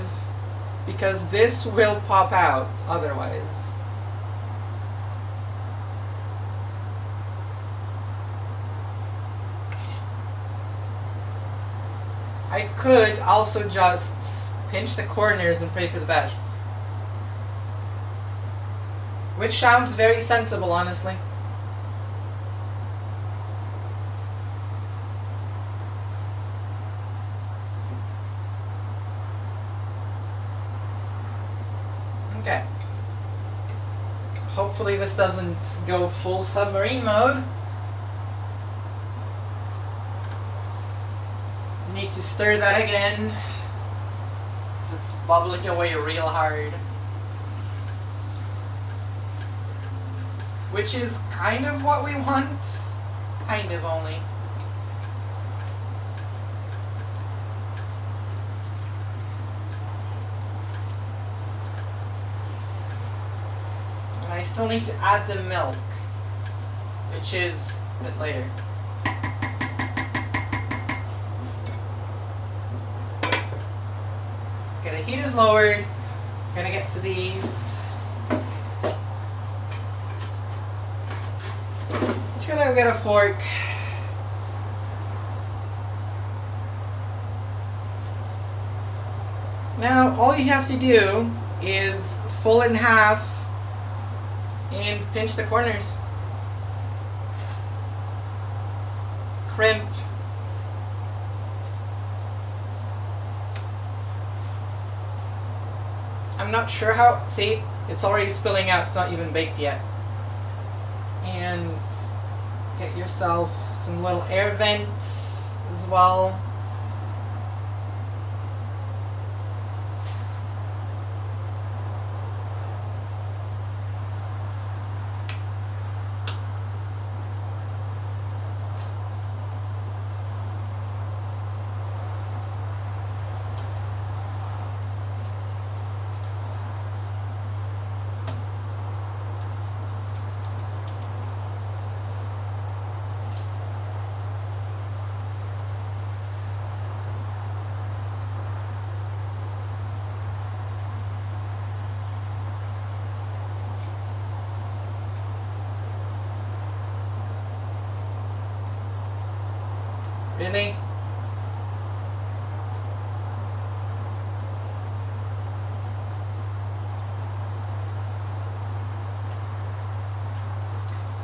because this will pop out otherwise. I could also just pinch the corners and pray for the best. Which sounds very sensible, honestly. Okay. Hopefully this doesn't go full submarine mode. Need to stir that again, because it's bubbling away real hard. Which is kind of what we want. Kind of only. And I still need to add the milk, which is a bit later. Okay, the heat is lowered. I'm gonna get to these. Just gonna go get a fork. Now, all you have to do is fold in half and pinch the corners. Crimp. I'm not sure how. See, it's already spilling out. It's not even baked yet. And get yourself some little air vents as well. Really?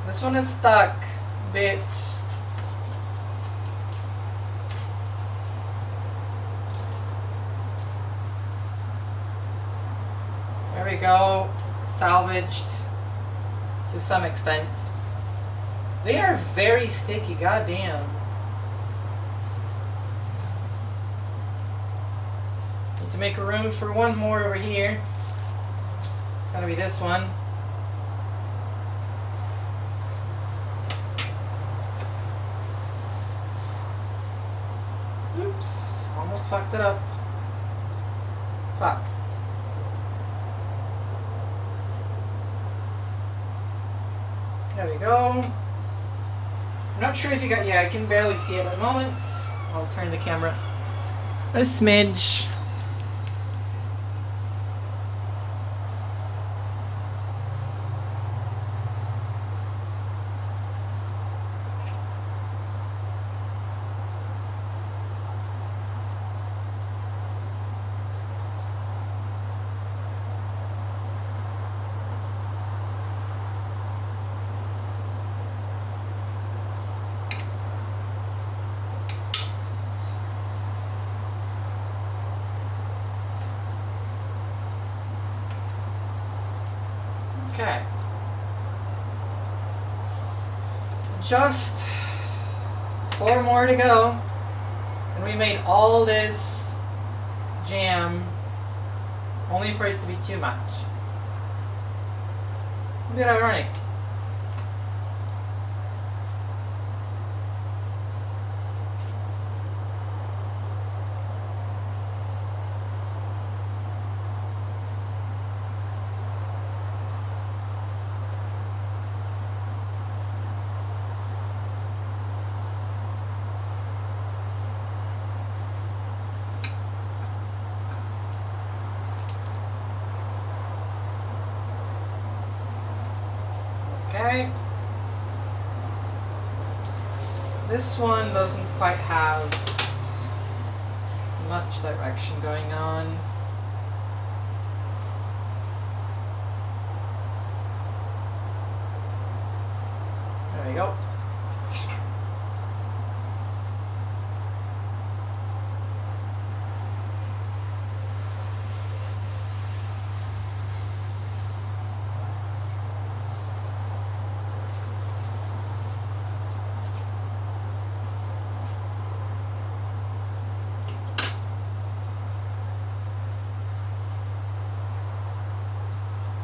This one is stuck, bitch. There we go. Salvaged to some extent. They are very sticky, goddamn. Need to make a room for one more over here. It's gotta be this one. Oops, almost fucked it up. Fuck. There we go. I'm not sure if you got, yeah, I can barely see it at the moment. I'll turn the camera a smidge. Okay. Just 4 more to go. And we made all this jam only for it to be too much. A bit ironic. Okay. This one doesn't quite have much direction going on. we go.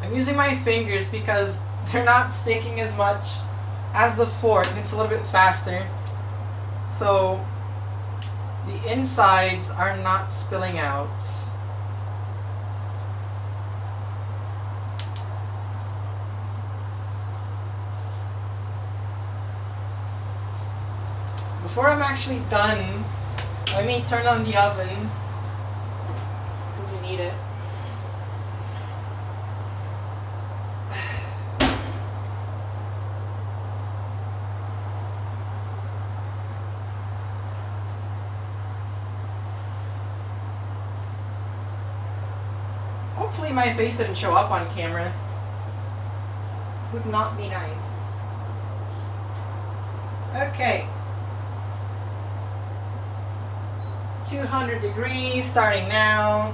I'm using my fingers because they're not sticking as much as the fork, and it's a little bit faster. So the insides are not spilling out. Before I'm actually done, let me turn on the oven because we need it. Hopefully my face didn't show up on camera. Would not be nice. Okay. 200 degrees starting now.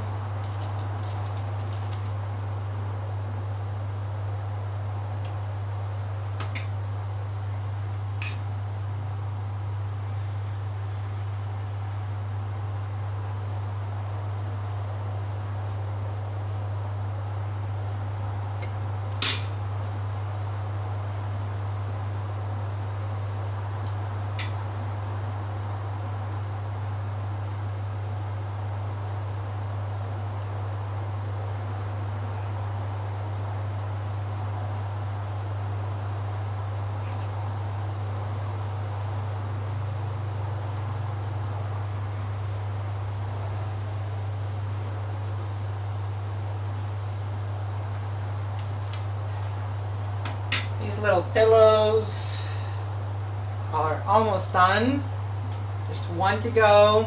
These little pillows are almost done. Just one to go.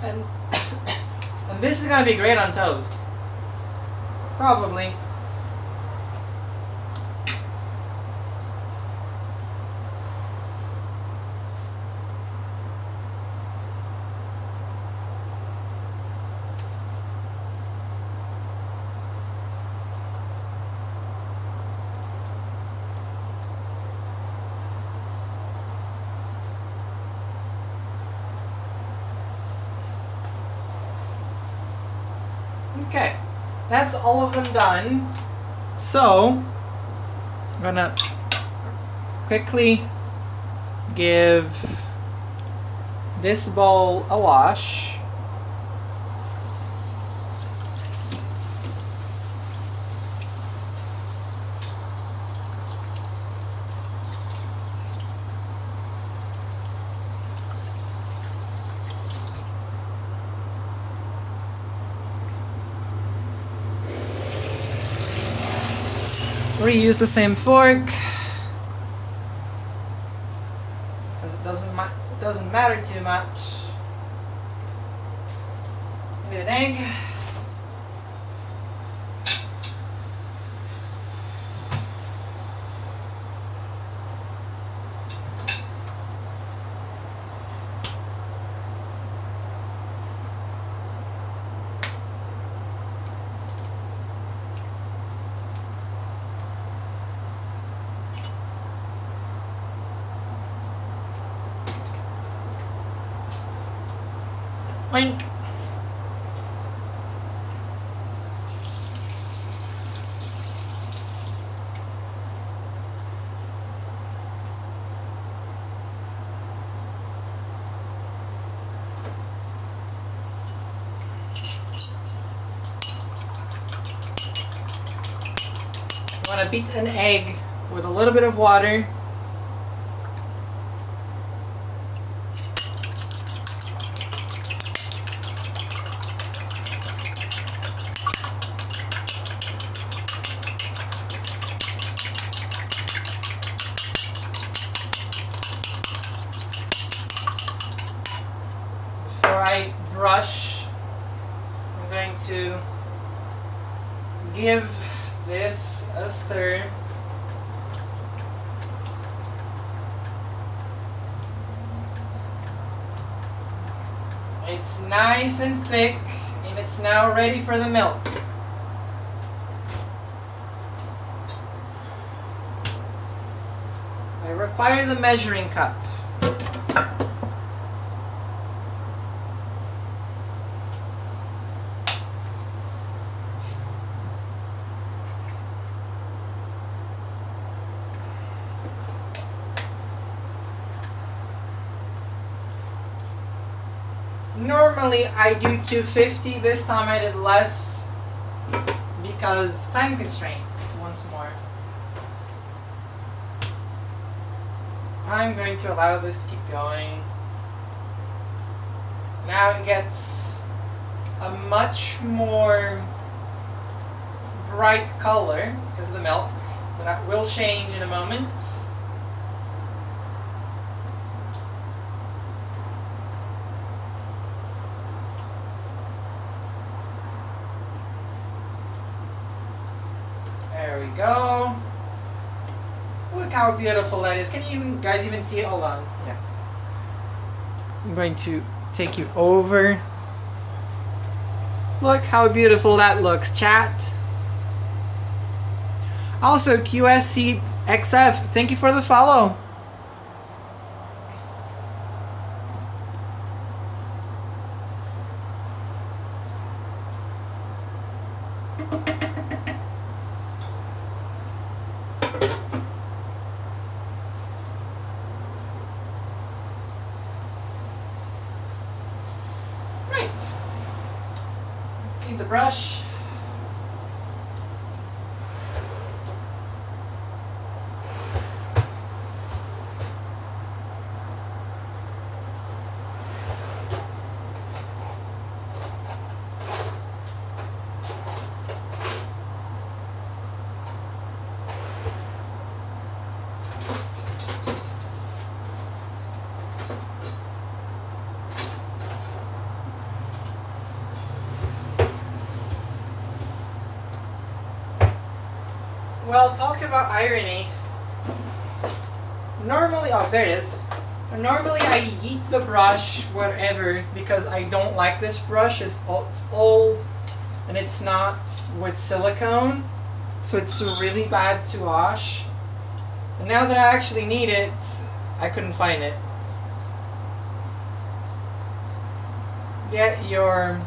And, and this is going to be great on toast. Probably. Okay, that's all of them done. So, I'm gonna quickly give this bowl a wash. Reuse the same fork because it doesn't matter too much. Maybe an egg. Oink. You want to beat an egg with a little bit of water. Before I brush, I'm going give this a stir. It's nice and thick, and it's now ready for the milk. I require the measuring cup. Normally I do 250, this time I did less because time constraints once more. I'm going to allow this to keep going. Now it gets a much more bright color because of the milk, but that will change in a moment. There we go. Look how beautiful that is. Can you guys even see it? Hold on. Yeah. I'm going to take you over. Look how beautiful that looks, chat. Also, QSCXF, thank you for the follow. Need the brush. Well, talk about irony. Normally, oh, there it is. Normally, I yeet the brush wherever because I don't like this brush. It's old and it's not with silicone, so it's really bad to wash. And now that I actually need it, I couldn't find it. Get your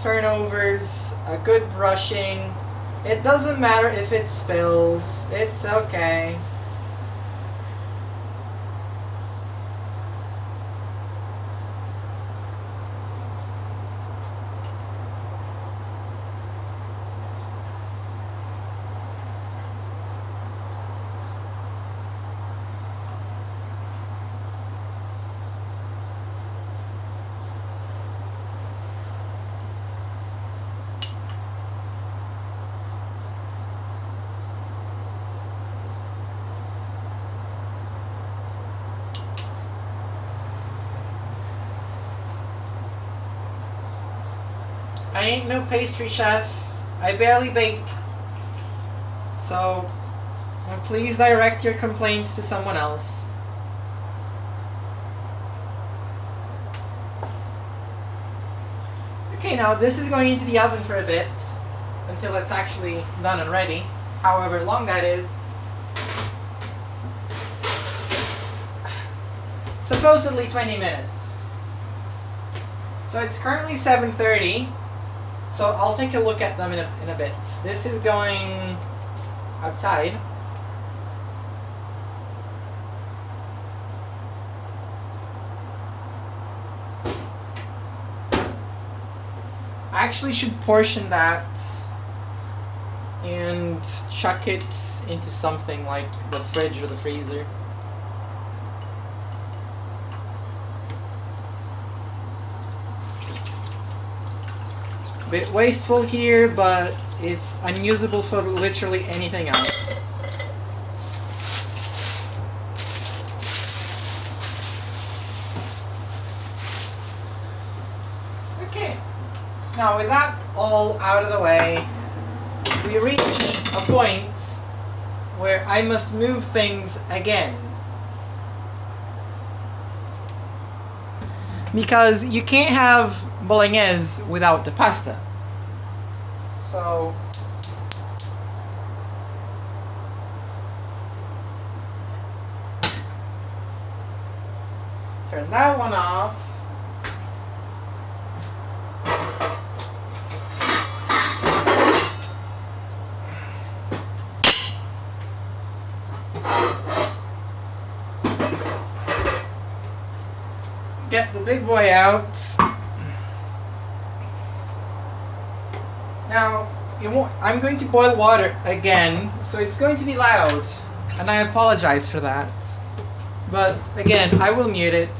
turnovers, a good brushing. It doesn't matter if it spills, it's okay. I ain't no pastry chef. I barely bake. So, please direct your complaints to someone else. Okay, now this is going into the oven for a bit until it's actually done and ready. However long that is. Supposedly 20 minutes. So it's currently 7:30. So I'll take a look at them in a bit. This is going outside. I actually should portion that and chuck it into something like the fridge or the freezer. Bit wasteful here, but it's unusable for literally anything else. Okay, now with that all out of the way, we reach a point where I must move things again. Because you can't have Bolognese without the pasta. So turn that one off. Get the big boy out. Now, I'm going to boil water again, so it's going to be loud, and I apologize for that. But again, I will mute it.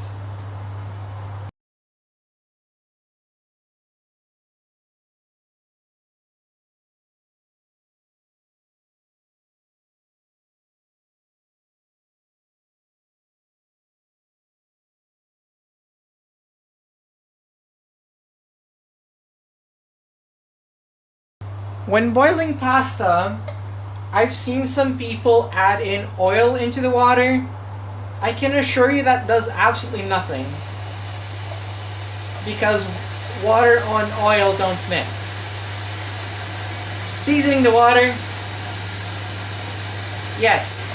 When boiling pasta, I've seen some people add in oil into the water. I can assure you that does absolutely nothing. Because water on oil don't mix. Seasoning the water. Yes.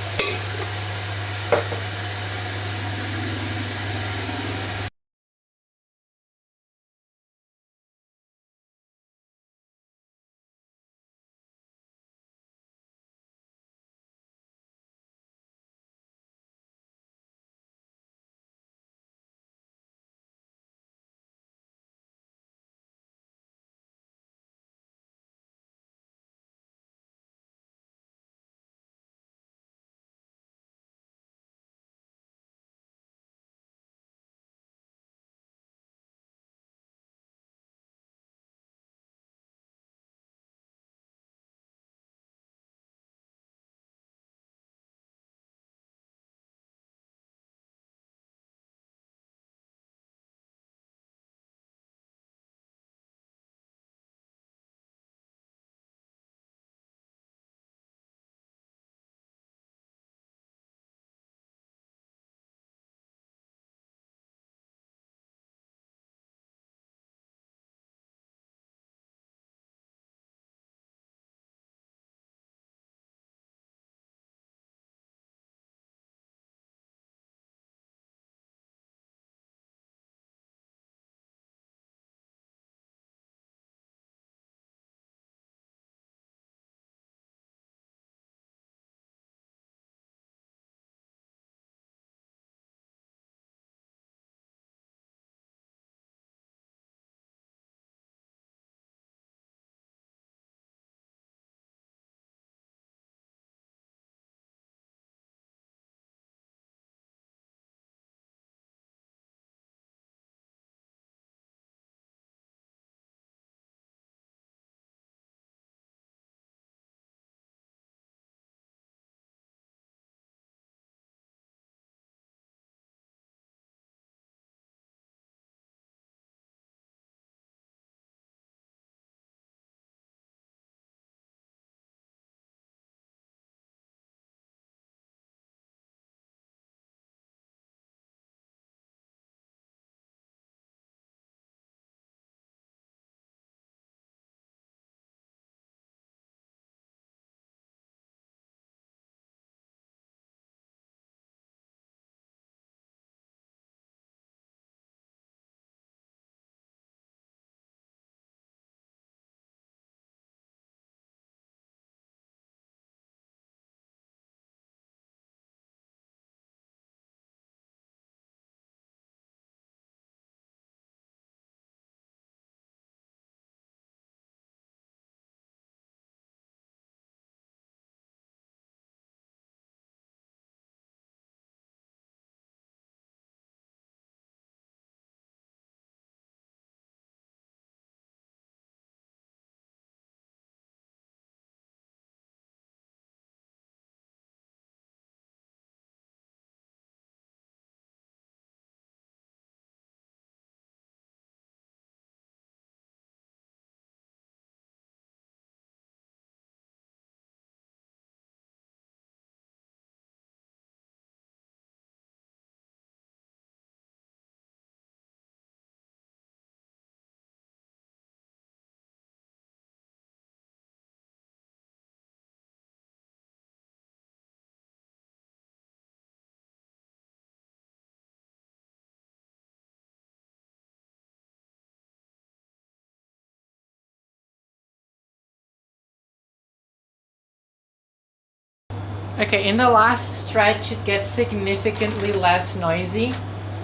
Okay, in the last stretch it gets significantly less noisy,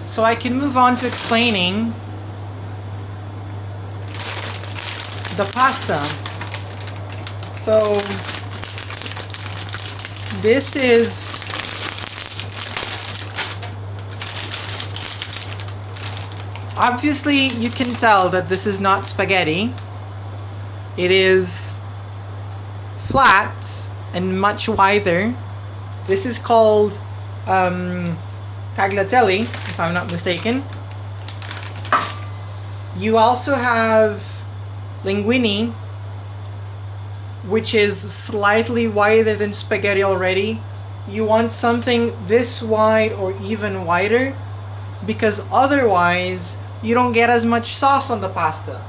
so I can move on to explaining the pasta. So this is obviously, you can tell that this is not spaghetti. It is flat and much wider. This is called tagliatelle, if I'm not mistaken. You also have linguine, which is slightly wider than spaghetti already. You want something this wide or even wider, because otherwise you don't get as much sauce on the pasta.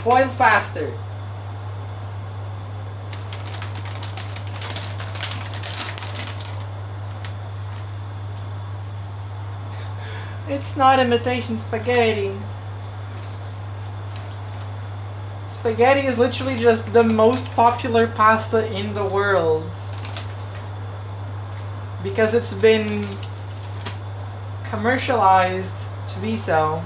Boil faster. It's not imitation spaghetti. Spaghetti is literally just the most popular pasta in the world, because it's been commercialized to be so.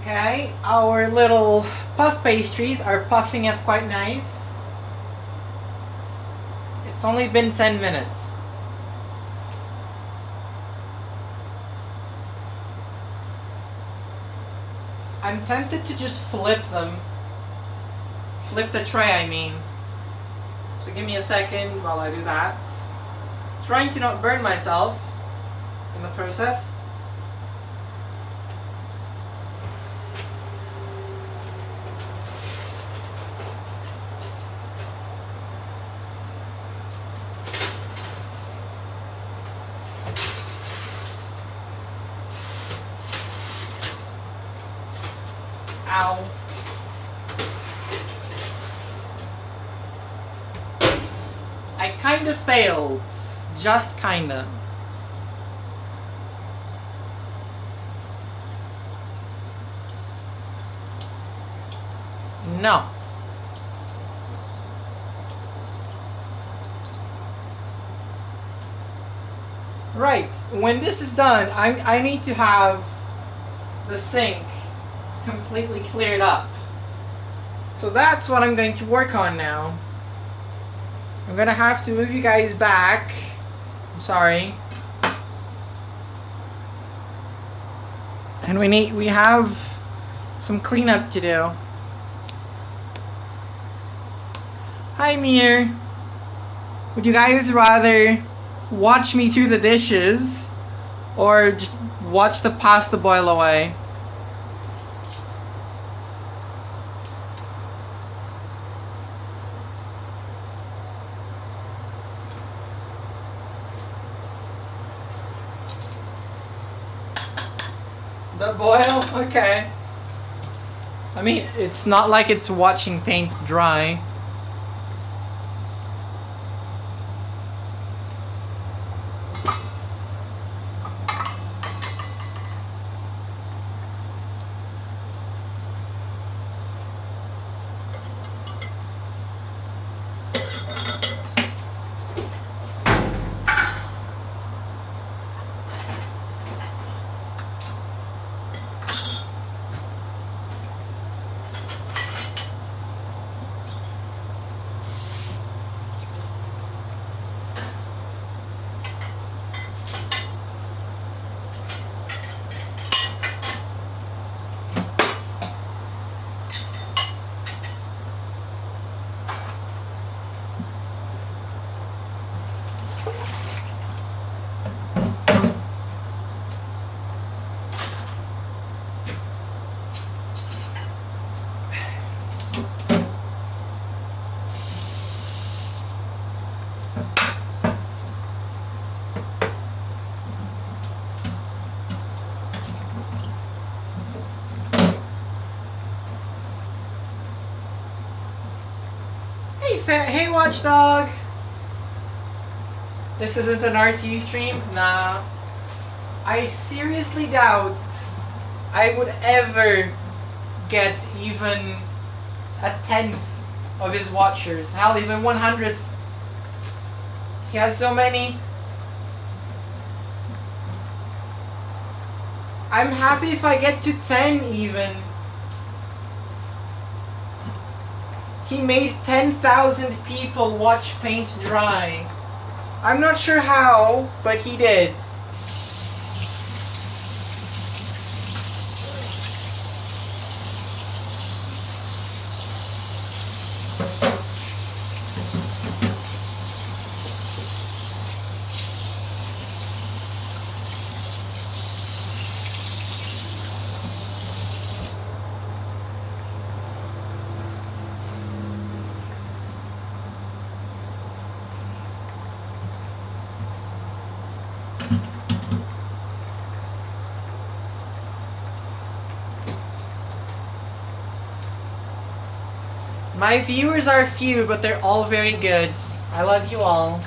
Okay, our little puff pastries are puffing up quite nice. It's only been 10 minutes. I'm tempted to just flip them. Flip the tray, I mean. So give me a second while I do that. Trying to not burn myself in the process. Ow. I kind of failed. Just kinda. No. Right. When this is done, I need to have the sink completely cleared up. So that's what I'm going to work on now. I'm gonna have to move you guys back. I'm sorry. And we have some cleanup to do. Hi Mir. Would you guys rather watch me do the dishes or just watch the pasta boil away? The boil? Okay. I mean, it's not like it's watching paint dry. Hey Watchdog! This isn't an RT stream? Nah. I seriously doubt I would ever get even a 10th of his watchers. Hell, even 100th. He has so many. I'm happy if I get to 10 even. He made 10,000 people watch paint dry. I'm not sure how, but he did. My viewers are few, but they're all very good. I love you all.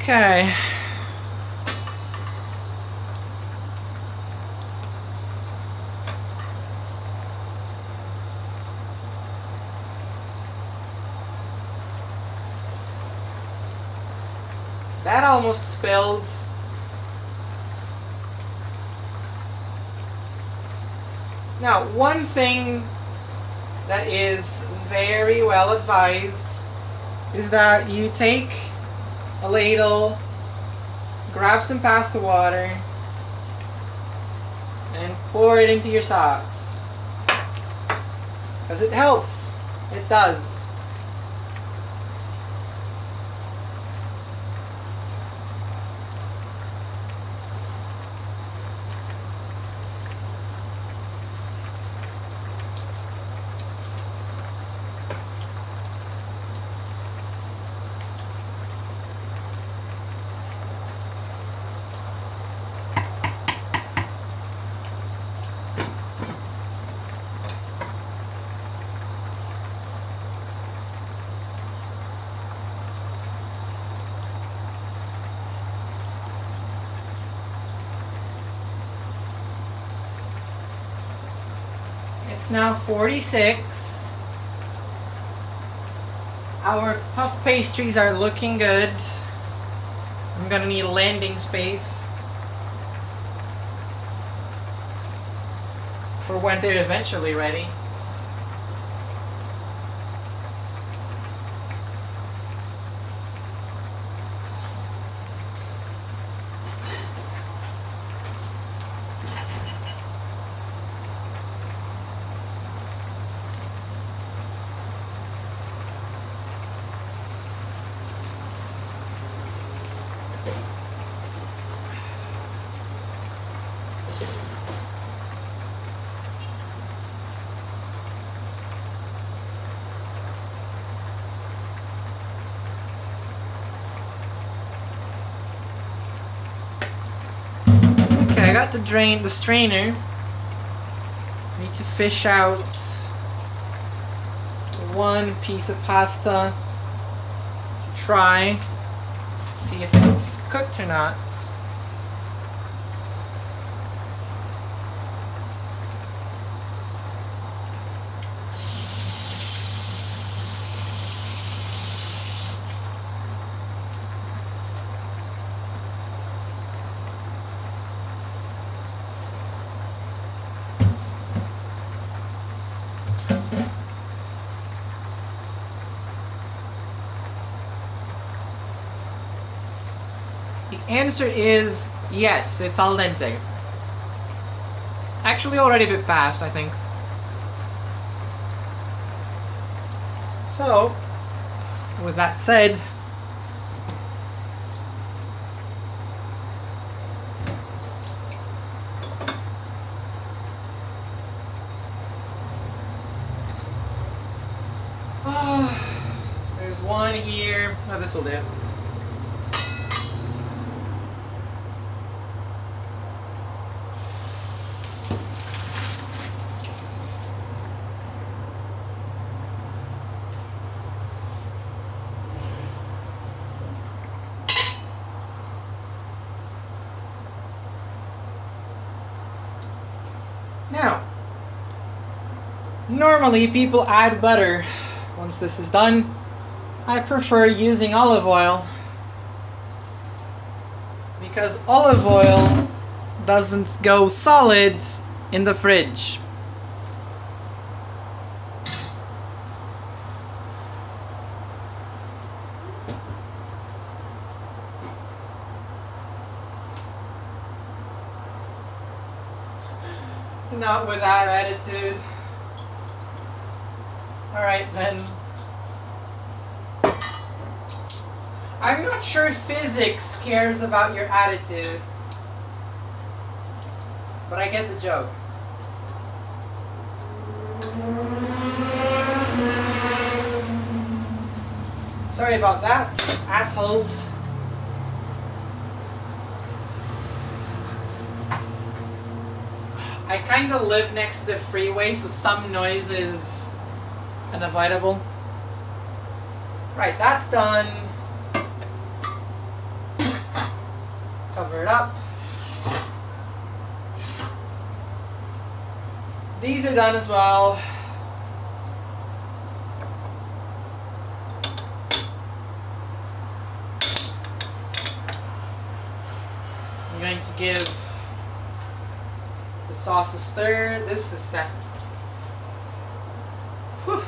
Okay. That almost spilled. Now, one thing that is very well advised is that you take a ladle, grab some pasta water, and pour it into your sauce. Because it helps. It does. It's now 46. Our puff pastries are looking good. I'm gonna need landing space for when they're eventually ready. Okay, I got the strainer. Need to fish out one piece of pasta to try, see if it's cooked or not. The answer is yes, it's al dente. Actually already a bit past, I think. So, with that said, there's one here. Oh, this will do. Now, normally people add butter. Once this is done, I prefer using olive oil because olive oil doesn't go solid in the fridge. Not with that attitude. Alright then. I'm not sure physics cares about your attitude, but I get the joke. Sorry about that, assholes. I kind of live next to the freeway, so some noise is unavoidable. Right, that's done. Cover it up. These are done as well. I'm going to give the sauce a stir. This is set. Whew.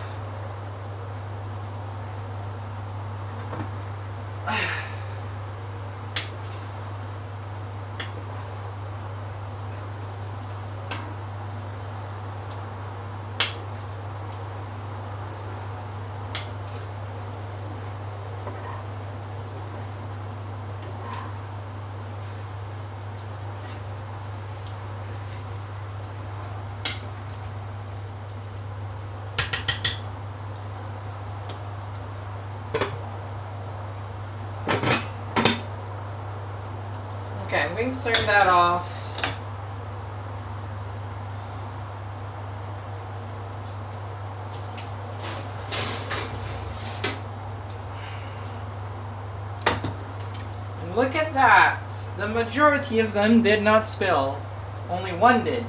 Okay, I'm going to turn that off. And look at that! The majority of them did not spill. Only one did.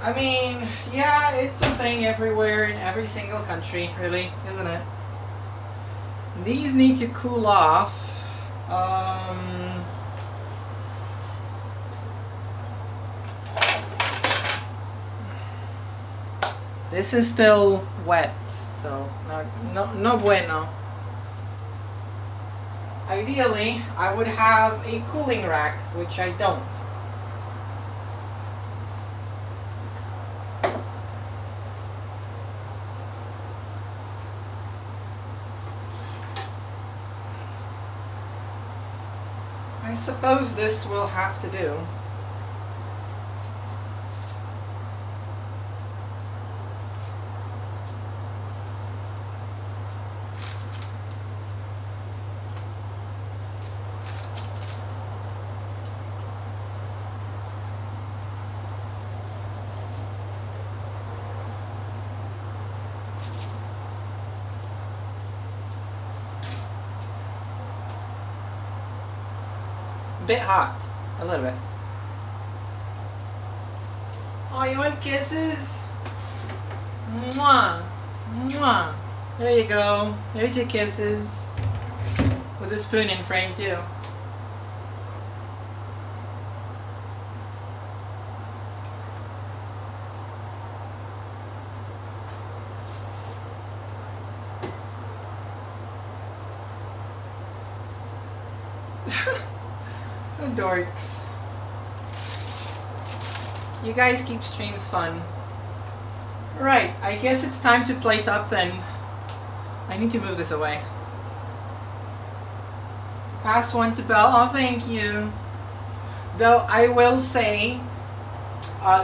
I mean, yeah, it's a thing everywhere in every single country, really, isn't it? These need to cool off. This is still wet, so no bueno. Ideally, I would have a cooling rack, which I don't. I suppose this will have to do. Bit hot, a little bit. Oh, you want kisses? Mwah, mwah. There you go. There's your kisses. With a spoon in frame too. Dorks. You guys keep streams fun. Right, I guess it's time to plate up then. I need to move this away. Pass one to Belle. Oh, thank you. Though I will say,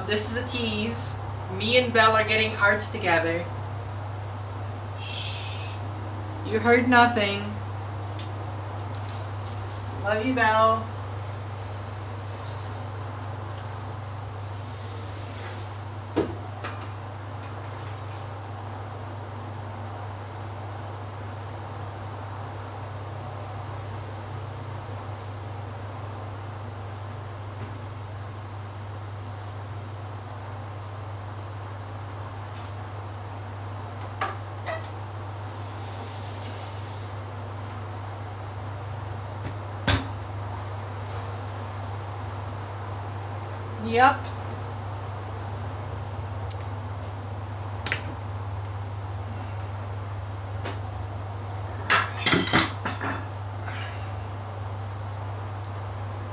this is a tease. Me and Belle are getting art together. Shh. You heard nothing. Love you, Belle. Yep.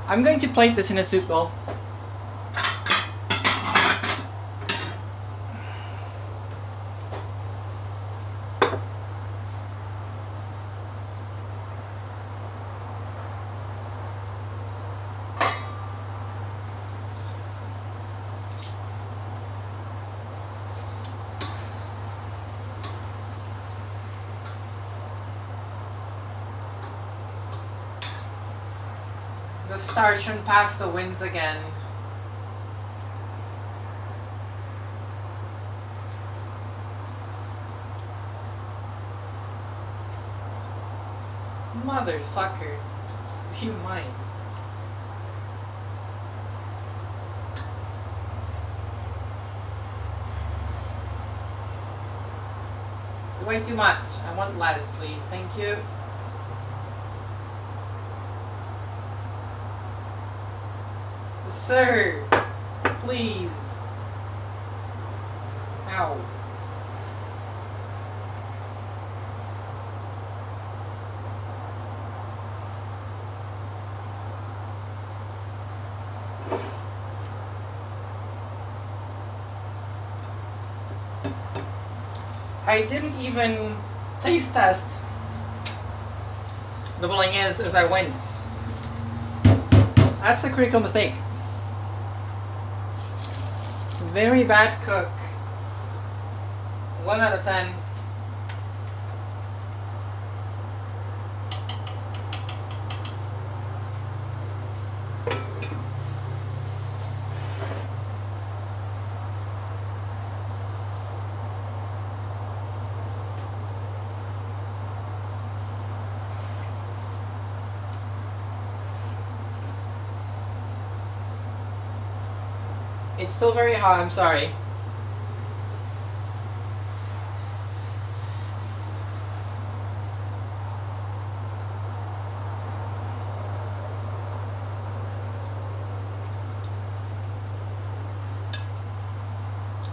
I'm going to plate this in a soup bowl. The starch and pasta wins again. Motherfucker. You mind. It's way too much. I want lettuce, please. Thank you. Sir, please. Ow. I didn't even taste test the Bolognese as I went. That's a critical mistake. Very bad cook. 1 out of 10. It's still very hot, I'm sorry.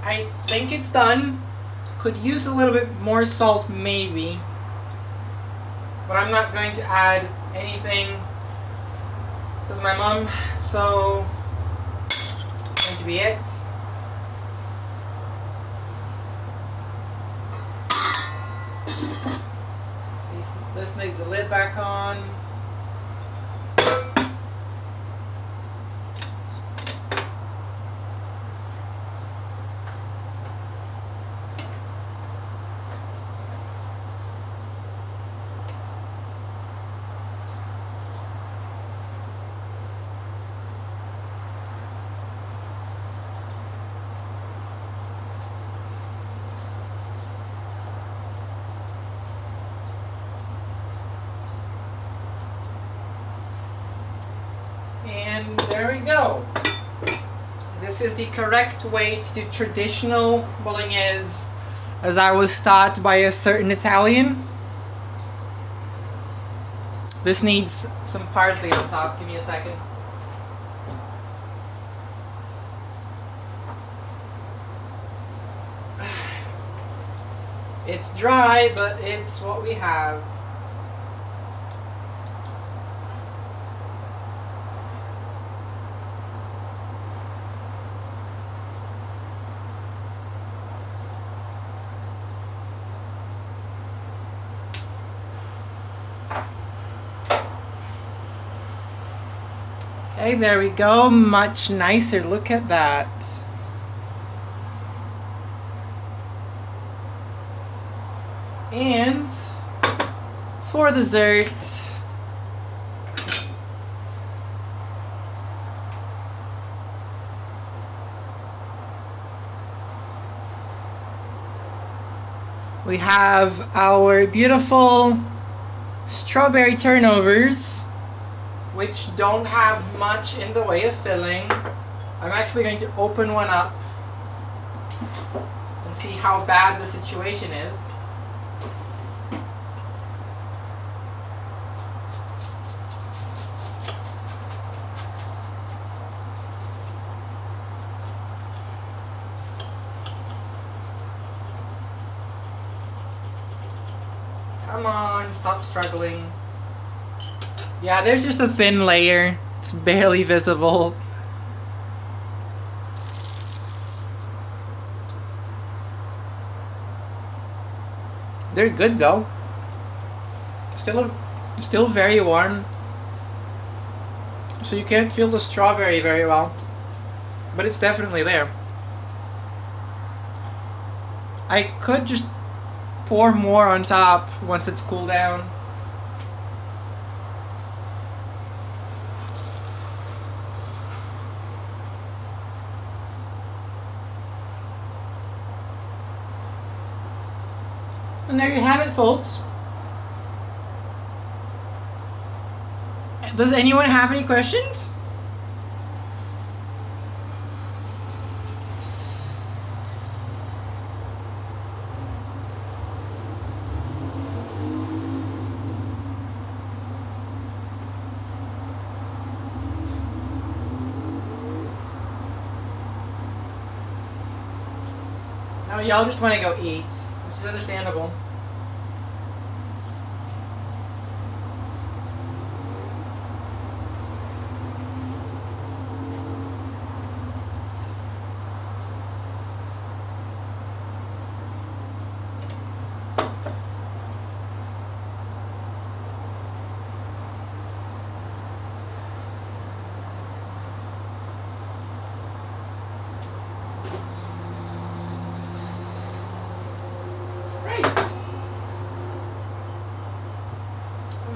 I think it's done. Could use a little bit more salt maybe. But I'm not going to add anything because my mom, so to be it. This needs the lid back on. And there we go. This is the correct way to do traditional Bolognese, as I was taught by a certain Italian. This needs some parsley on top. Give me a second. It's dry, but it's what we have. Okay, there we go. Much nicer. Look at that. And for dessert, we have our beautiful strawberry turnovers, which don't have much in the way of filling. I'm actually going to open one up and see how bad the situation is. Come on, stop struggling. Yeah, there's just a thin layer. It's barely visible. They're good though. Still very warm. So you can't feel the strawberry very well. But it's definitely there. I could just pour more on top once it's cooled down. And there you have it, folks. Does anyone have any questions? No, y'all just want to go eat, which is understandable.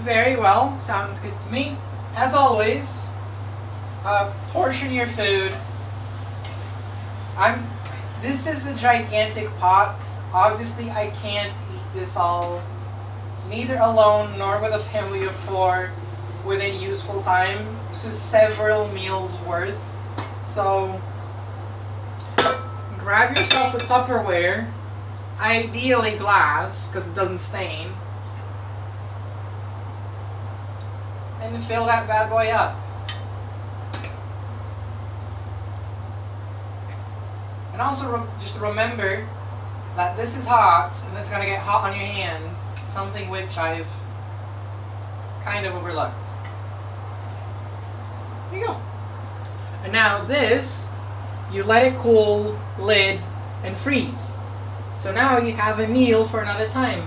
Very well, sounds good to me. As always, portion your food. This is a gigantic pot. Obviously I can't eat this all, neither alone nor with a family of 4 within useful time. This is several meals worth. So grab yourself a Tupperware, ideally glass because it doesn't stain, and fill that bad boy up. And also just remember that this is hot and it's going to get hot on your hands, something which I've kind of overlooked. There you go. And now this, you let it cool, lid, and freeze. So now you have a meal for another time.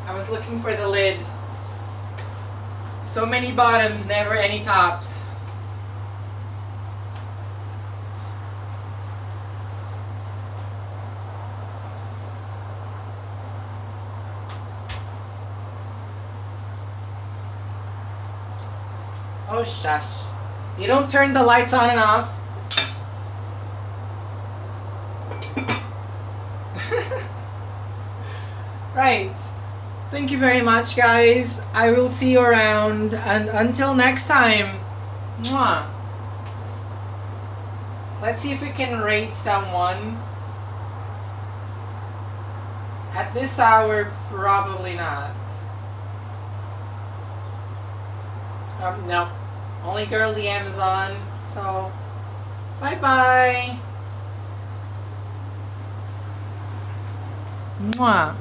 I was looking for the lid. So many bottoms, never any tops. Oh shush. You don't turn the lights on and off. Right. Thank you very much, guys. I will see you around, and until next time, mwah. Let's see if we can rate someone. At this hour, probably not. No. Only Girl the Amazon. So, bye-bye. Mwah.